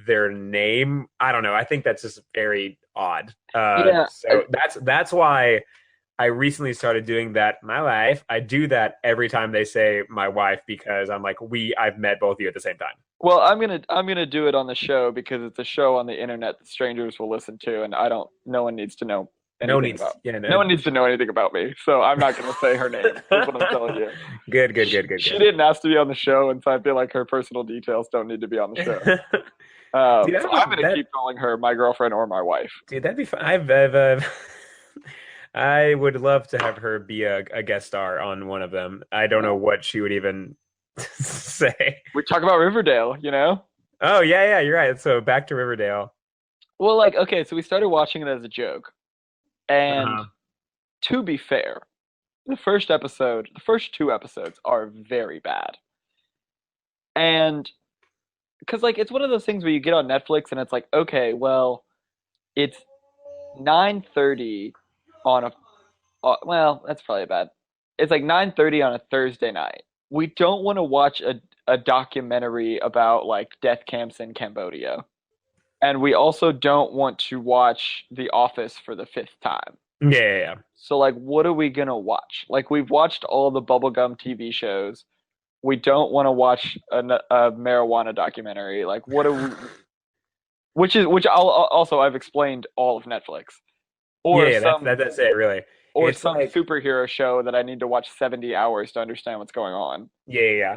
their name. I don't know. I think that's just very odd. Yeah, So that's why I recently started doing that. My wife, I do that every time they say my wife, because I'm like, I've met both of you at the same time. well, I'm gonna do it on the show because it's a show on the internet that strangers will listen to, and I don't. No one needs to know No anything needs, about. yeah, No no. one needs to know anything about me, so I'm not gonna say her name. Is what I'm telling you. Good, good, She, good, good, she good. didn't ask to be on the show, and so I feel like her personal details don't need to be on the show. Dude, So I'm gonna keep calling her my girlfriend or my wife. that'd be fun. I would love to have her be a guest star on one of them. I don't know what she would even say. We talk about Riverdale, you know? Oh yeah, yeah, you're right. So back to Riverdale. Well, like, okay, so we started watching it as a joke, and Uh-huh. to be fair, the first two episodes are very bad. And because like it's one of those things where you get on Netflix and it's like, okay, well, it's 9:30 on a well, that's probably bad. It's like 9:30 on a Thursday night. We don't want to watch a documentary about like death camps in Cambodia. And we also don't want to watch The Office for the fifth time. Yeah, yeah, yeah. So like what are we gonna watch? Like we've watched all the bubblegum TV shows. We don't want to watch a marijuana documentary. Like what are we, which also I've explained all of Netflix. Yeah, Or yeah, some that's it, really. or It's some like, superhero show that I need to watch 70 hours to understand what's going on. yeah, yeah, yeah.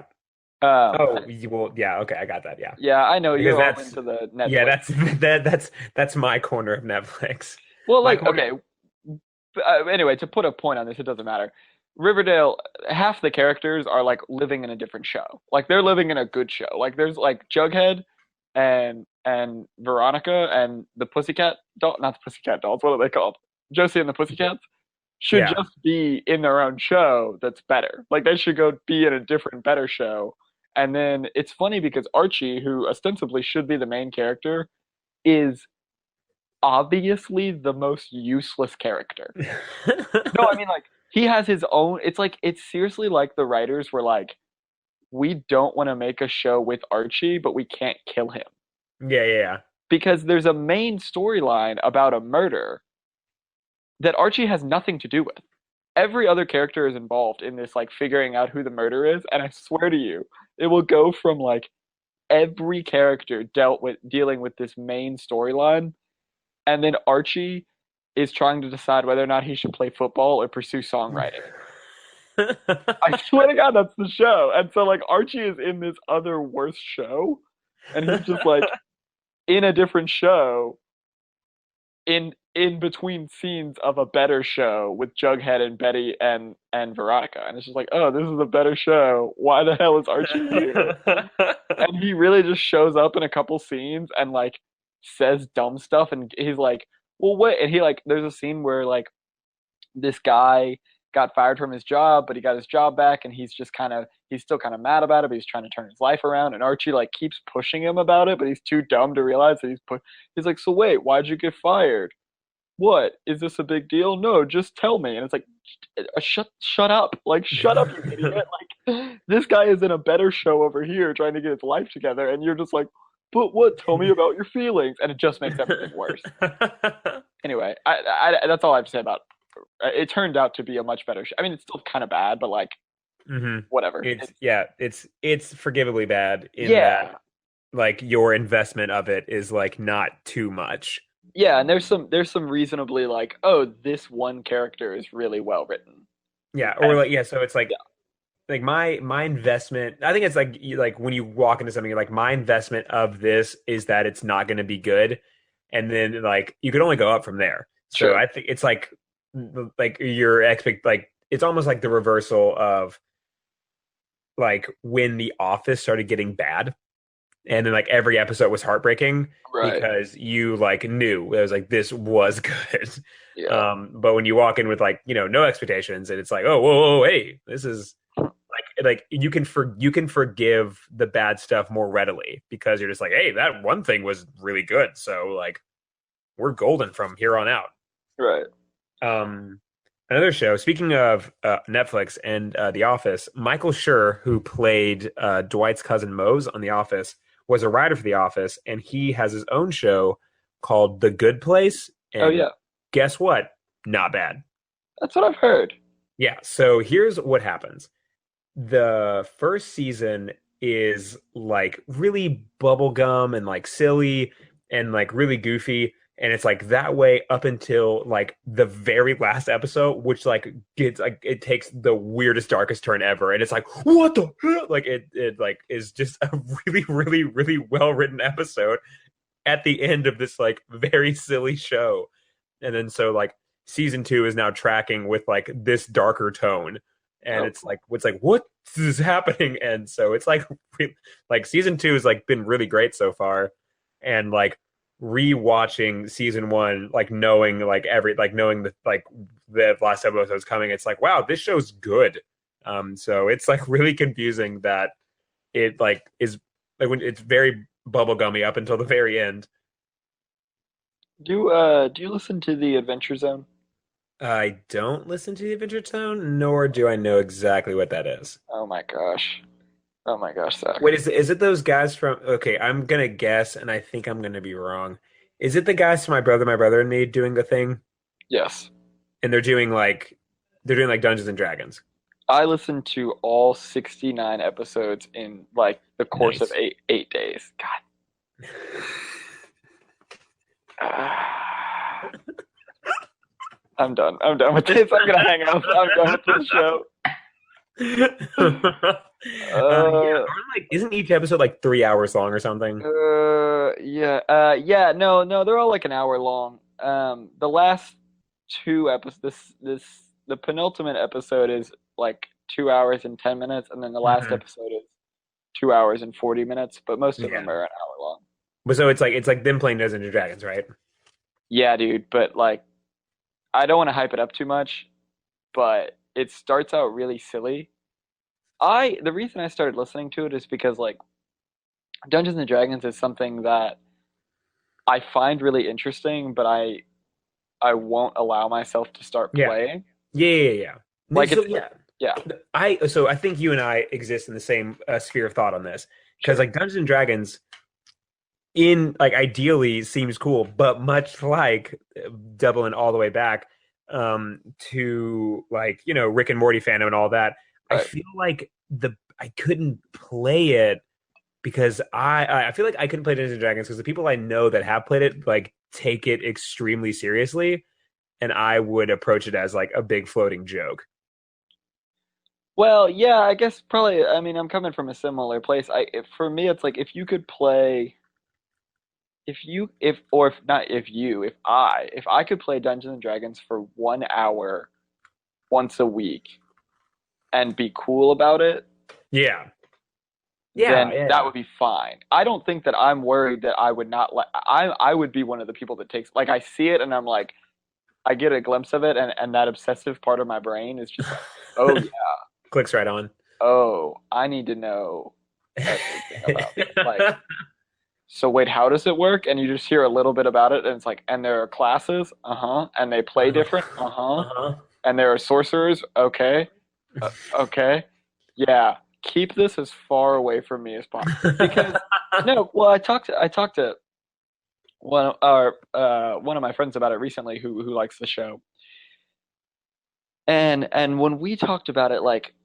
Um, Oh, well, yeah, okay, I got that, yeah. yeah, I know Because you're all that's into the yeah, Netflix. that's my corner of Netflix. Well, My like corner. okay, anyway, to put a point on this, it doesn't matter. Riverdale, half the characters are like living in a different show. Like they're living in a good show. Like there's like Jughead and Veronica and the Pussycat doll, not the Pussycat Dolls. What are they called? Josie and the Pussycats should Yeah. just be in their own show that's better. Like they should go be in a different, better show. And then it's funny because Archie, who ostensibly should be the main character, is obviously the most useless character. No, I mean like he has his own. It's like it's seriously like the writers were like, we don't want to make a show with Archie, but we can't kill him Yeah, yeah, because there's a main storyline about a murder that Archie has nothing to do with. Every other character is involved in this like figuring out who the murder is, and I swear to you, it will go from like every character dealing with this main storyline, and then Archie is trying to decide whether or not he should play football or pursue songwriting. yeah. I swear to God, that's the show. And so like Archie is in this other worse show, and he's just like in a different show in between scenes of a better show with Jughead and Betty and Veronica. And it's just like, oh, this is a better show. Why the hell is Archie here? And he really just shows up in a couple scenes and like says dumb stuff and he's like, well wait, and he like there's a scene where like this guy got fired from his job, but he got his job back, and he's still kind of mad about it, but he's trying to turn his life around. And Archie like keeps pushing him about it, but he's too dumb to realize that he's like, so wait, why'd you get fired? What is this a big deal? No, just tell me. And it's like, shut up, like shut up, you idiot! Like this guy is in a better show over here trying to get his life together, and you're just like, but what? Tell me about your feelings, and it just makes everything worse. Anyway, that's all I have to say about it. Turned out to be a much better show. I mean, it's still kind of bad, but like hmm whatever. It's, yeah, it's forgivably bad in Yeah, that. like your investment of it is like not too much. Yeah, and there's some reasonably like, oh, this one character is really well written. Yeah, or And like yeah, so it's like my investment. I think it's like like when you walk into something, you're like my investment of this is that it's not going to be good, and then like you could only go up from there. So sure. I think it's like your expect like it's almost like the reversal of like when The Office started getting bad, and then like every episode was heartbreaking Right. because you like knew it was like this was good. Yeah. But when you walk in with like no expectations, and it's like oh whoa, whoa hey this is like you can forgive the bad stuff more readily because you're just like hey that one thing was really good so like we're golden from here on out. Right. Um, Another show. Speaking of Netflix and The Office, Michael Schur, who played Dwight's cousin Mose on The Office, was a writer for The Office, and he has his own show called The Good Place. Oh And yeah. guess what? Not bad. That's what I've heard. Yeah. So here's what happens. The first season is like really bubblegum and like silly and like really goofy, and it's like that way up until like the very last episode, which like gets like it takes the weirdest darkest turn ever, and it's like what the hell? Like it like is just a really well written episode at the end of this like very silly show. And then so like season 2 is now tracking with like this darker tone, and Oh, it's like what is happening? And so it's like season 2 has like been really great so far, and like rewatching season 1 like knowing like every like knowing that like the last episode is coming, it's like wow this show's good. So it's like really confusing that it like is like when it's very bubblegummy up until the very end. do you listen to the Adventure Zone? I don't listen to the Adventure Zone, nor do I know exactly what that is. Oh my gosh. Oh my gosh, Zach. Wait, is it those guys from? Okay, I'm gonna guess, and I think I'm gonna be wrong. Is it the guys from My Brother and Me doing the thing, Yes. and they're doing like Dungeons and Dragons? I listened to all 69 episodes in like the course of Nice. eight days. God. Ah. I'm done. I'm done with this. I'm gonna hang up. I'm done with this show. Yeah, Uh, like isn't each episode like 3 hours long or something? yeah, yeah. No, they're all like an hour long. The last two episodes, the penultimate episode is like 2 hours and 10 minutes, and then the last Hmm. episode is 2 hours and 40 minutes. But most of Yeah, them are an hour long. but so it's like them playing Dungeons and Dragons, right? Yeah, dude. But like, I don't want to hype it up too much, but it starts out really silly. The reason I started listening to it is because like Dungeons and Dragons is something that I find really interesting, but I won't allow myself to start Yeah, playing. yeah. Like So it's yeah, yeah, I think you and I exist in the same sphere of thought on this because sure. like Dungeons and Dragons in like ideally seems cool, but much like doubling all the way back to like Rick and Morty fandom and all that, I Right. feel like the I couldn't play it because I feel like I couldn't play Dungeons and Dragons because the people I know that have played it like take it extremely seriously, and I would approach it as like a big floating joke. Well, yeah, I guess probably. I mean, I'm coming from a similar place. For me, it's like if you could play, if or if not, if I could play Dungeons and Dragons for 1 hour once a week and be cool about it, Yeah, then that yeah. would be fine. I don't think that I'm worried that I would not like. I would be one of the people that takes like I see it and I'm like I get a glimpse of it and that obsessive part of my brain is just like, oh yeah, Clicks right on. oh I need to know everything about this. Like, so wait, how does it work? And you just hear a little bit about it and it's like, and there are classes, uh-huh, and they play different, uh-huh, Uh-huh. and there are sorcerers, okay, okay, yeah. Keep this as far away from me as possible because no, well, I talked to one of my friends about it recently who likes the show. And when we talked about it, like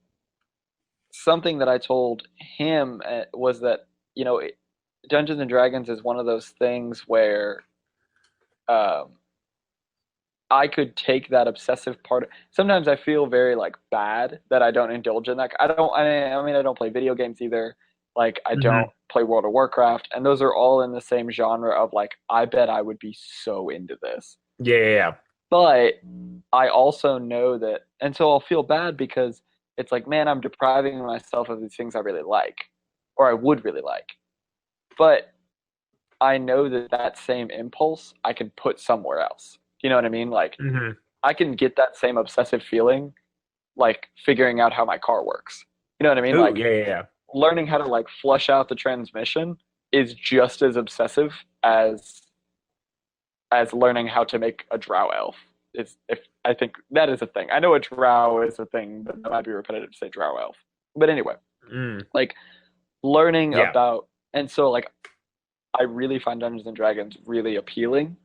something that I told him was that, you know, Dungeons and Dragons is one of those things where um, I could take that obsessive part. Sometimes I feel very like bad that I don't indulge in that. I don't. I mean, I don't play video games either. Like, I Hmm. don't play World of Warcraft, and those are all in the same genre of like, I bet I would be so into this. Yeah, yeah, yeah. But I also know that, and so I'll feel bad because it's like, man, I'm depriving myself of these things I really like, or I would really like. But I know that that same impulse I can put somewhere else. You know what I mean? Like, Hmm. I can get that same obsessive feeling, like figuring out how my car works. You know what I mean? Ooh, Like, yeah, yeah, yeah. learning how to like flush out the transmission is just as obsessive as learning how to make a drow elf. Is if I think that is a thing. I know a drow is a thing, but that might be repetitive to say drow elf. But anyway, Mm, like learning yeah. about, and so like I really find Dungeons and Dragons really appealing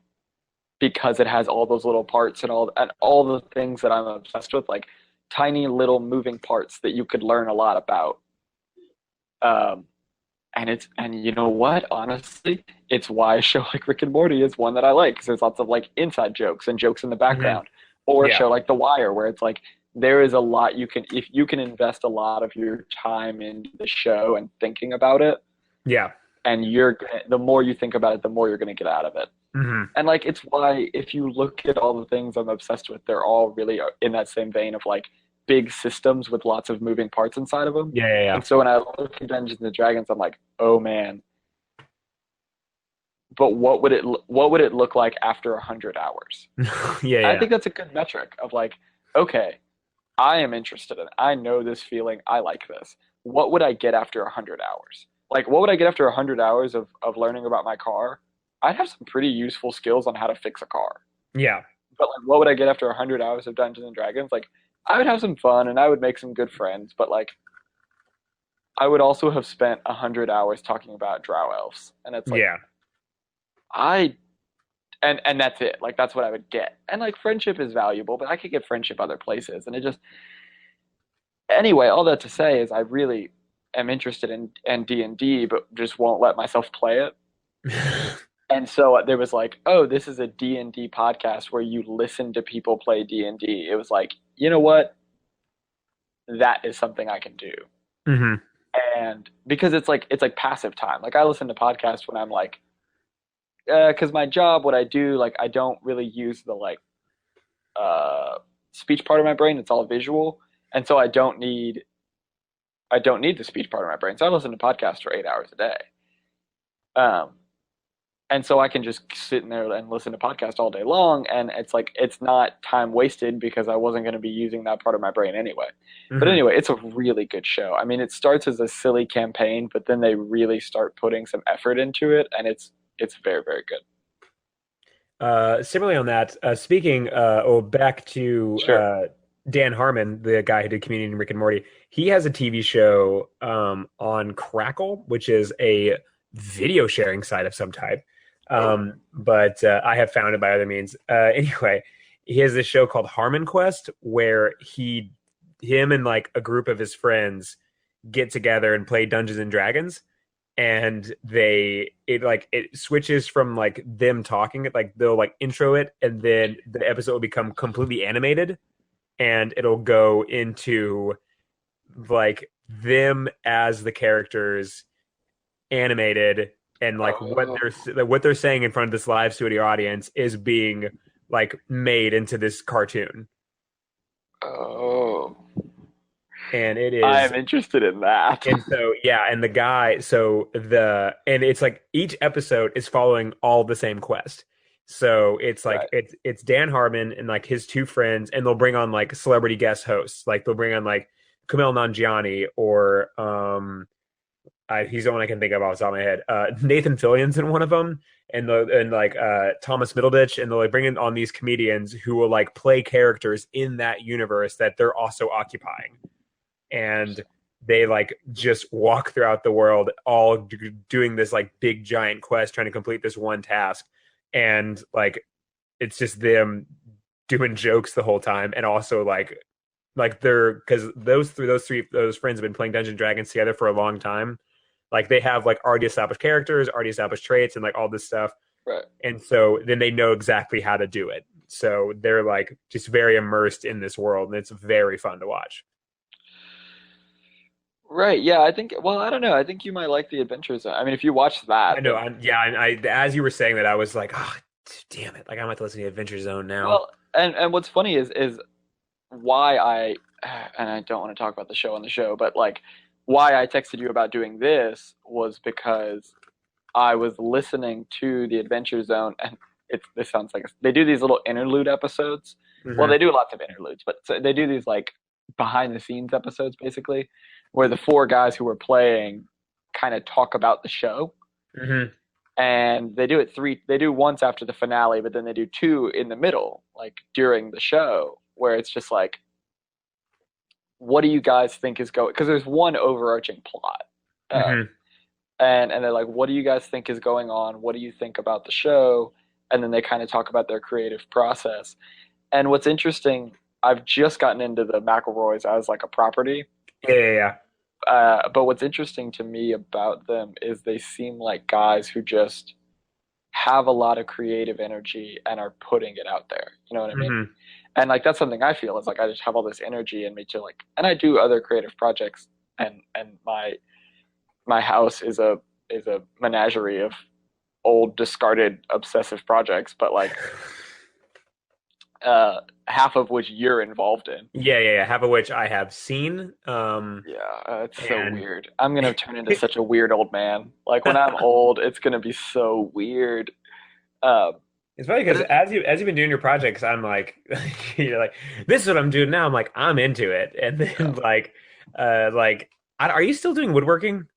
because it has all those little parts and all the things that I'm obsessed with, like tiny little moving parts that you could learn a lot about. Um, and you know what? Honestly, it's why a show like Rick and Morty is one that I like because there's lots of like inside jokes and jokes in the Hmm. background, or a Yeah, show like The Wire where it's like there is a lot you can if you can invest a lot of your time into the show and thinking about it, yeah. and the more you think about it, the more you're gonna get out of it. Hmm. And like it's why if you look at all the things I'm obsessed with, they're all really in that same vein of like big systems with lots of moving parts inside of them. Yeah, yeah, And so when I look at Dungeons and Dragons, I'm like, oh man, but what would it look like after 100 hours? yeah. Yeah, I yeah. think that's a good metric of like, okay, I am interested in it. I know this feeling. I like this. What would I get after 100 hours? Like, what would I get after 100 hours of learning about my car? I'd have some pretty useful skills on how to fix a car. Yeah. But like, what would I get after 100 hours of Dungeons and Dragons? Like, I would have some fun and I would make some good friends. But like, I would also have spent 100 hours talking about drow elves, and it's like Yeah. I and that's it. Like that's what I would get. And like friendship is valuable, but I could get friendship other places. And it just anyway. All that to say is I really am interested in D&D, but just won't let myself play it. And so there was like, oh, this is a D&D podcast where you listen to people play D&D. It was like, you know what? That is something I can do. Hmm. And because it's like passive time. Like I listen to podcasts when I'm like, because my job, what I do, like I don't really use the like uh, speech part of my brain. It's all visual, and so I don't need the speech part of my brain. So I listen to podcasts for 8 hours a day. Um, and so I can just sit in there and listen to podcasts all day long, and it's like it's not time wasted because I wasn't going to be using that part of my brain anyway. But Hmm. anyway, it's a really good show. I mean, it starts as a silly campaign, but then they really start putting some effort into it, and it's very very good. Similarly on that, speaking, back to Sure. Dan Harmon, the guy who did Community and Rick and Morty, he has a TV show on Crackle, which is a video sharing site of some type. Oh. But I have found it by other means. Anyway, he has this show called Harmon Quest, where him and like a group of his friends get together and play Dungeons and Dragons, and it switches from like them talking, like they'll like intro it, and then the episode will become completely animated, and it'll go into like them as the characters animated, and like Oh. what they're saying in front of this live studio audience is being like made into this cartoon. Oh. And it I is. am interested in that. And so yeah, and the guy, so the and it's like each episode is following all the same quest. So it's like Right. it's Dan Harmon and like his two friends, and they'll bring on like celebrity guest hosts. Like they'll bring on like Kumail Nanjiani or he's the one I can think of off the top of my head. Nathan Fillion's in one of them, and like Thomas Middleditch, and they'll like bring in on these comedians who will like play characters in that universe that they're also occupying, and they like just walk throughout the world all doing this like big giant quest trying to complete this one task, and like it's just them doing jokes the whole time, and also like they're because those friends have been playing Dungeons and Dragons together for a long time, Like they have like already established characters, already established traits, and like all this stuff. Right. And so then they know exactly how to do it. So they're like just very immersed in this world, and it's very fun to watch. Right. Yeah. I think. Well, I don't know. I think you might like the Adventure Zone. I mean, if you watch I that, know. then I as you were saying that, I was like, oh, damn it! Like I'm going to listen to the Adventure Zone now. well, and what's funny is why I and I don't want to talk about the show on the show, but like why I texted you about doing this was because I was listening to the Adventure Zone, and this sounds like they do these little interlude episodes. Well, Hmm. they do lots of interludes, but so they do these like behind the scenes episodes basically, where the four guys who were playing kind of talk about the show, Hmm. and they do it three. They do once after the finale, but then they do two in the middle, like during the show, where it's just like, what do you guys think is going? Because there's one overarching plot. Uh, Hmm. and they're like, what do you guys think is going on? What do you think about the show? And then they kind of talk about their creative process. And what's interesting, I've just gotten into the McElroys as like a property. Yeah. But what's interesting to me about them is they seem like guys who just have a lot of creative energy and are putting it out there. You know what I mean? Hmm. And like that's something I feel is like I just have all this energy in me to like, and I do other creative projects, and my house is a menagerie of old discarded obsessive projects, but like half of which you're involved in. Yeah. Half of which I have seen. Yeah, it's so And weird. I'm gonna turn into such a weird old man. Like when I'm old, it's gonna be so weird. Um, it's funny but because as you've been doing your projects, I'm like, you're like, this is what I'm doing now. I'm like, I'm into it, and yeah. then like, are you still doing woodworking?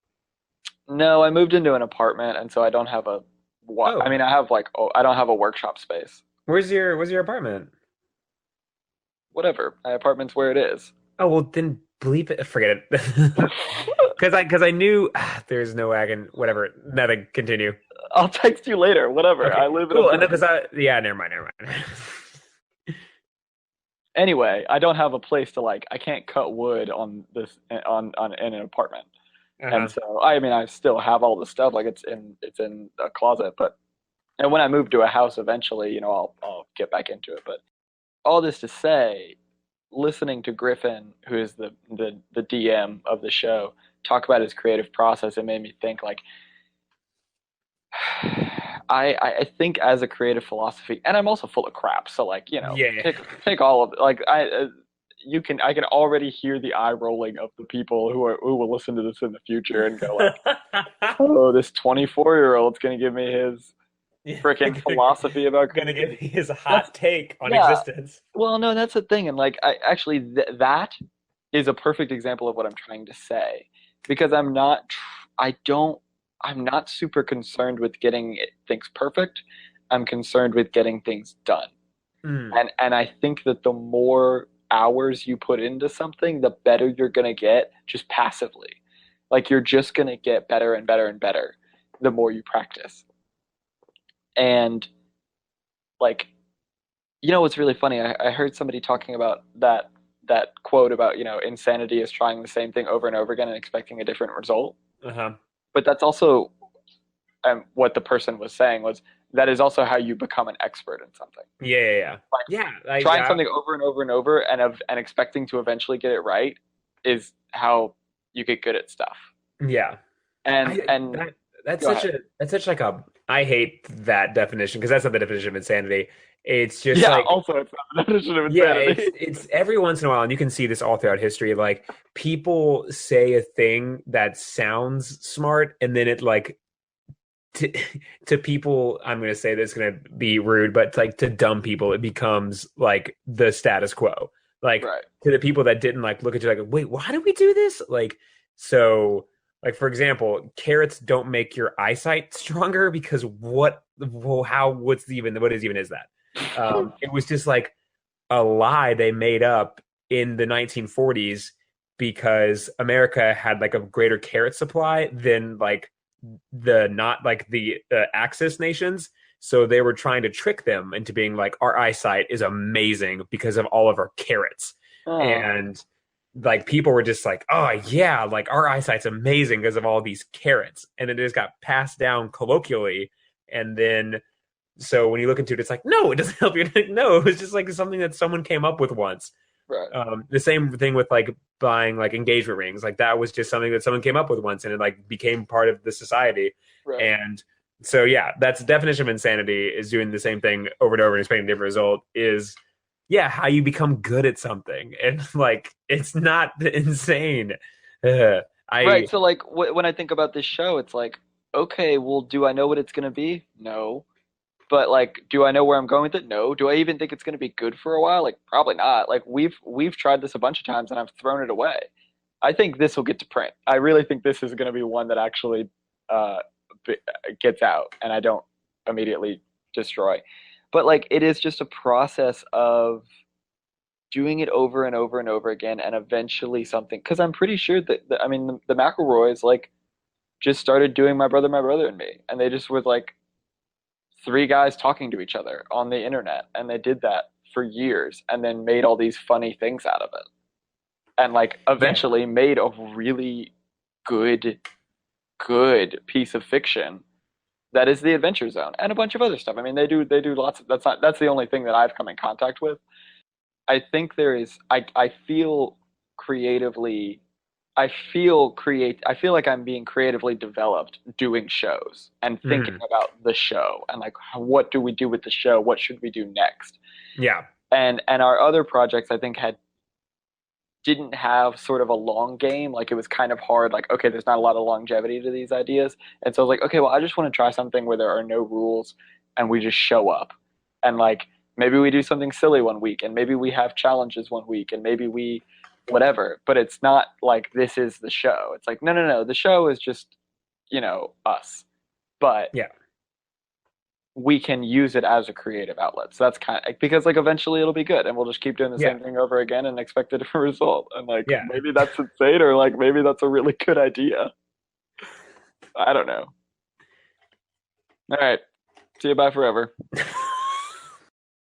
No, I moved into an apartment, and so I don't have a what? I Oh, mean, I have like I don't have a workshop space. where's your apartment? Whatever, my apartment's where it is. Oh well, then bleep it. Forget it. Because I knew there's no way I can whatever. Nothing. Continue. I'll text you later. Whatever. Okay, I live in a cool. And building. because yeah, never mind. Anyway, I don't have a place to like. I can't cut wood on this on in an apartment, and Uh-huh. so I mean I still have all the stuff. Like it's in a closet, but and when I move to a house eventually, I'll get back into it. But all this to say, listening to Griffin, who is the DM of the show, talk about his creative process, it made me think like I think as a creative philosophy, and I'm also full of crap. So like Yeah. take all of it. Like I can already hear the eye rolling of the people who will listen to this in the future and go like, oh, this 24-year-old's gonna give me his Yeah. freaking philosophy about Gonna give creativity. his That's hot take on yeah. existence. Well, no, that's the thing, and like I actually that is a perfect example of what I'm trying to say because I don't I'm not super concerned with getting things perfect. I'm concerned with getting things done. Mm. And I think that the more hours you put into something, the better you're going to get just passively. Like you're just going to get better and better and better the more you practice. And like what's really funny, I heard somebody talking about that quote about, insanity is trying the same thing over and over again and expecting a different result. Uh-huh. But that's also what the person was saying was that is also how you become an expert in something. Yeah. Like Yeah. Like, trying something over and over and over and expecting to eventually get it right is how you get good at stuff. yeah. And I and that that's go such ahead. a that's such like a I hate that definition because that's not the definition of insanity. It's just Yeah, like also it's not the definition of yeah, insanity. it's every once in a while, and you can see this all throughout history. Like people say a thing that sounds smart, and then it like to, to people, I'm going to say this is going to be rude, but like to dumb people, it becomes like the status quo. Like Right. to the people that didn't like look at you like, wait, why do we do this? Like, so like, for example, carrots don't make your eyesight stronger because what even is that? It was just like a lie they made up in the 1940s because America had like a greater carrot supply than like the not like the Axis nations. So they were trying to trick them into being like, our eyesight is amazing because of all of our carrots. Oh, And like people were just like, oh yeah, like our eyesight's amazing because of all these carrots, and then it just got passed down colloquially, and then so when you look into it, it's like, no, it doesn't help you. No, it was just like something that someone came up with once. Right. The same thing with like buying like engagement rings. Like that was just something that someone came up with once, and it like became part of the society. Right. And so yeah, that's the definition of insanity, is doing the same thing over and over and expecting a different result. Is yeah, how you become good at something, and like it's not insane. I Right. So like when I think about this show, it's like, okay, well, do I know what it's gonna be? No. But like, do I know where I'm going with it? No. Do I even think it's gonna be good for a while? Like, probably not. Like we've tried this a bunch of times and I've thrown it away. I think this will get to print. I really think this is gonna be one that actually uh b- gets out and I don't immediately destroy. But like, it is just a process of doing it over and over and over again, and eventually something. Because I'm pretty sure that I mean, the McElroys like just started doing My Brother and Me, and they just were like three guys talking to each other on the internet, and they did that for years, and then made all these funny things out of it, and like yeah eventually made a really good, good piece of fiction that is the Adventure Zone and a bunch of other stuff. I mean, they do lots of, that's the only thing that I've come in contact with. I think there is I feel creatively I feel like I'm being creatively developed doing shows and thinking mhm. about the show and like what do we do with the show? What should we do next? Yeah And our other projects I think had didn't have sort of a long game. Like it was kind of hard. Like, okay, there's not a lot of longevity to these ideas. And so I was like, okay, well, I just want to try something where there are no rules and we just show up. And like maybe we do something silly one week and maybe we have challenges one week and maybe we whatever. But it's not like this is the show. It's like, no, no, no. The show is just, us. But yeah we can use it as a creative outlet. So that's kind of because like eventually it'll be good and we'll just keep doing the yeah same thing over again and expect a different result. And like yeah maybe that's insane or like maybe that's a really good idea. I don't know. All right. See you bye forever.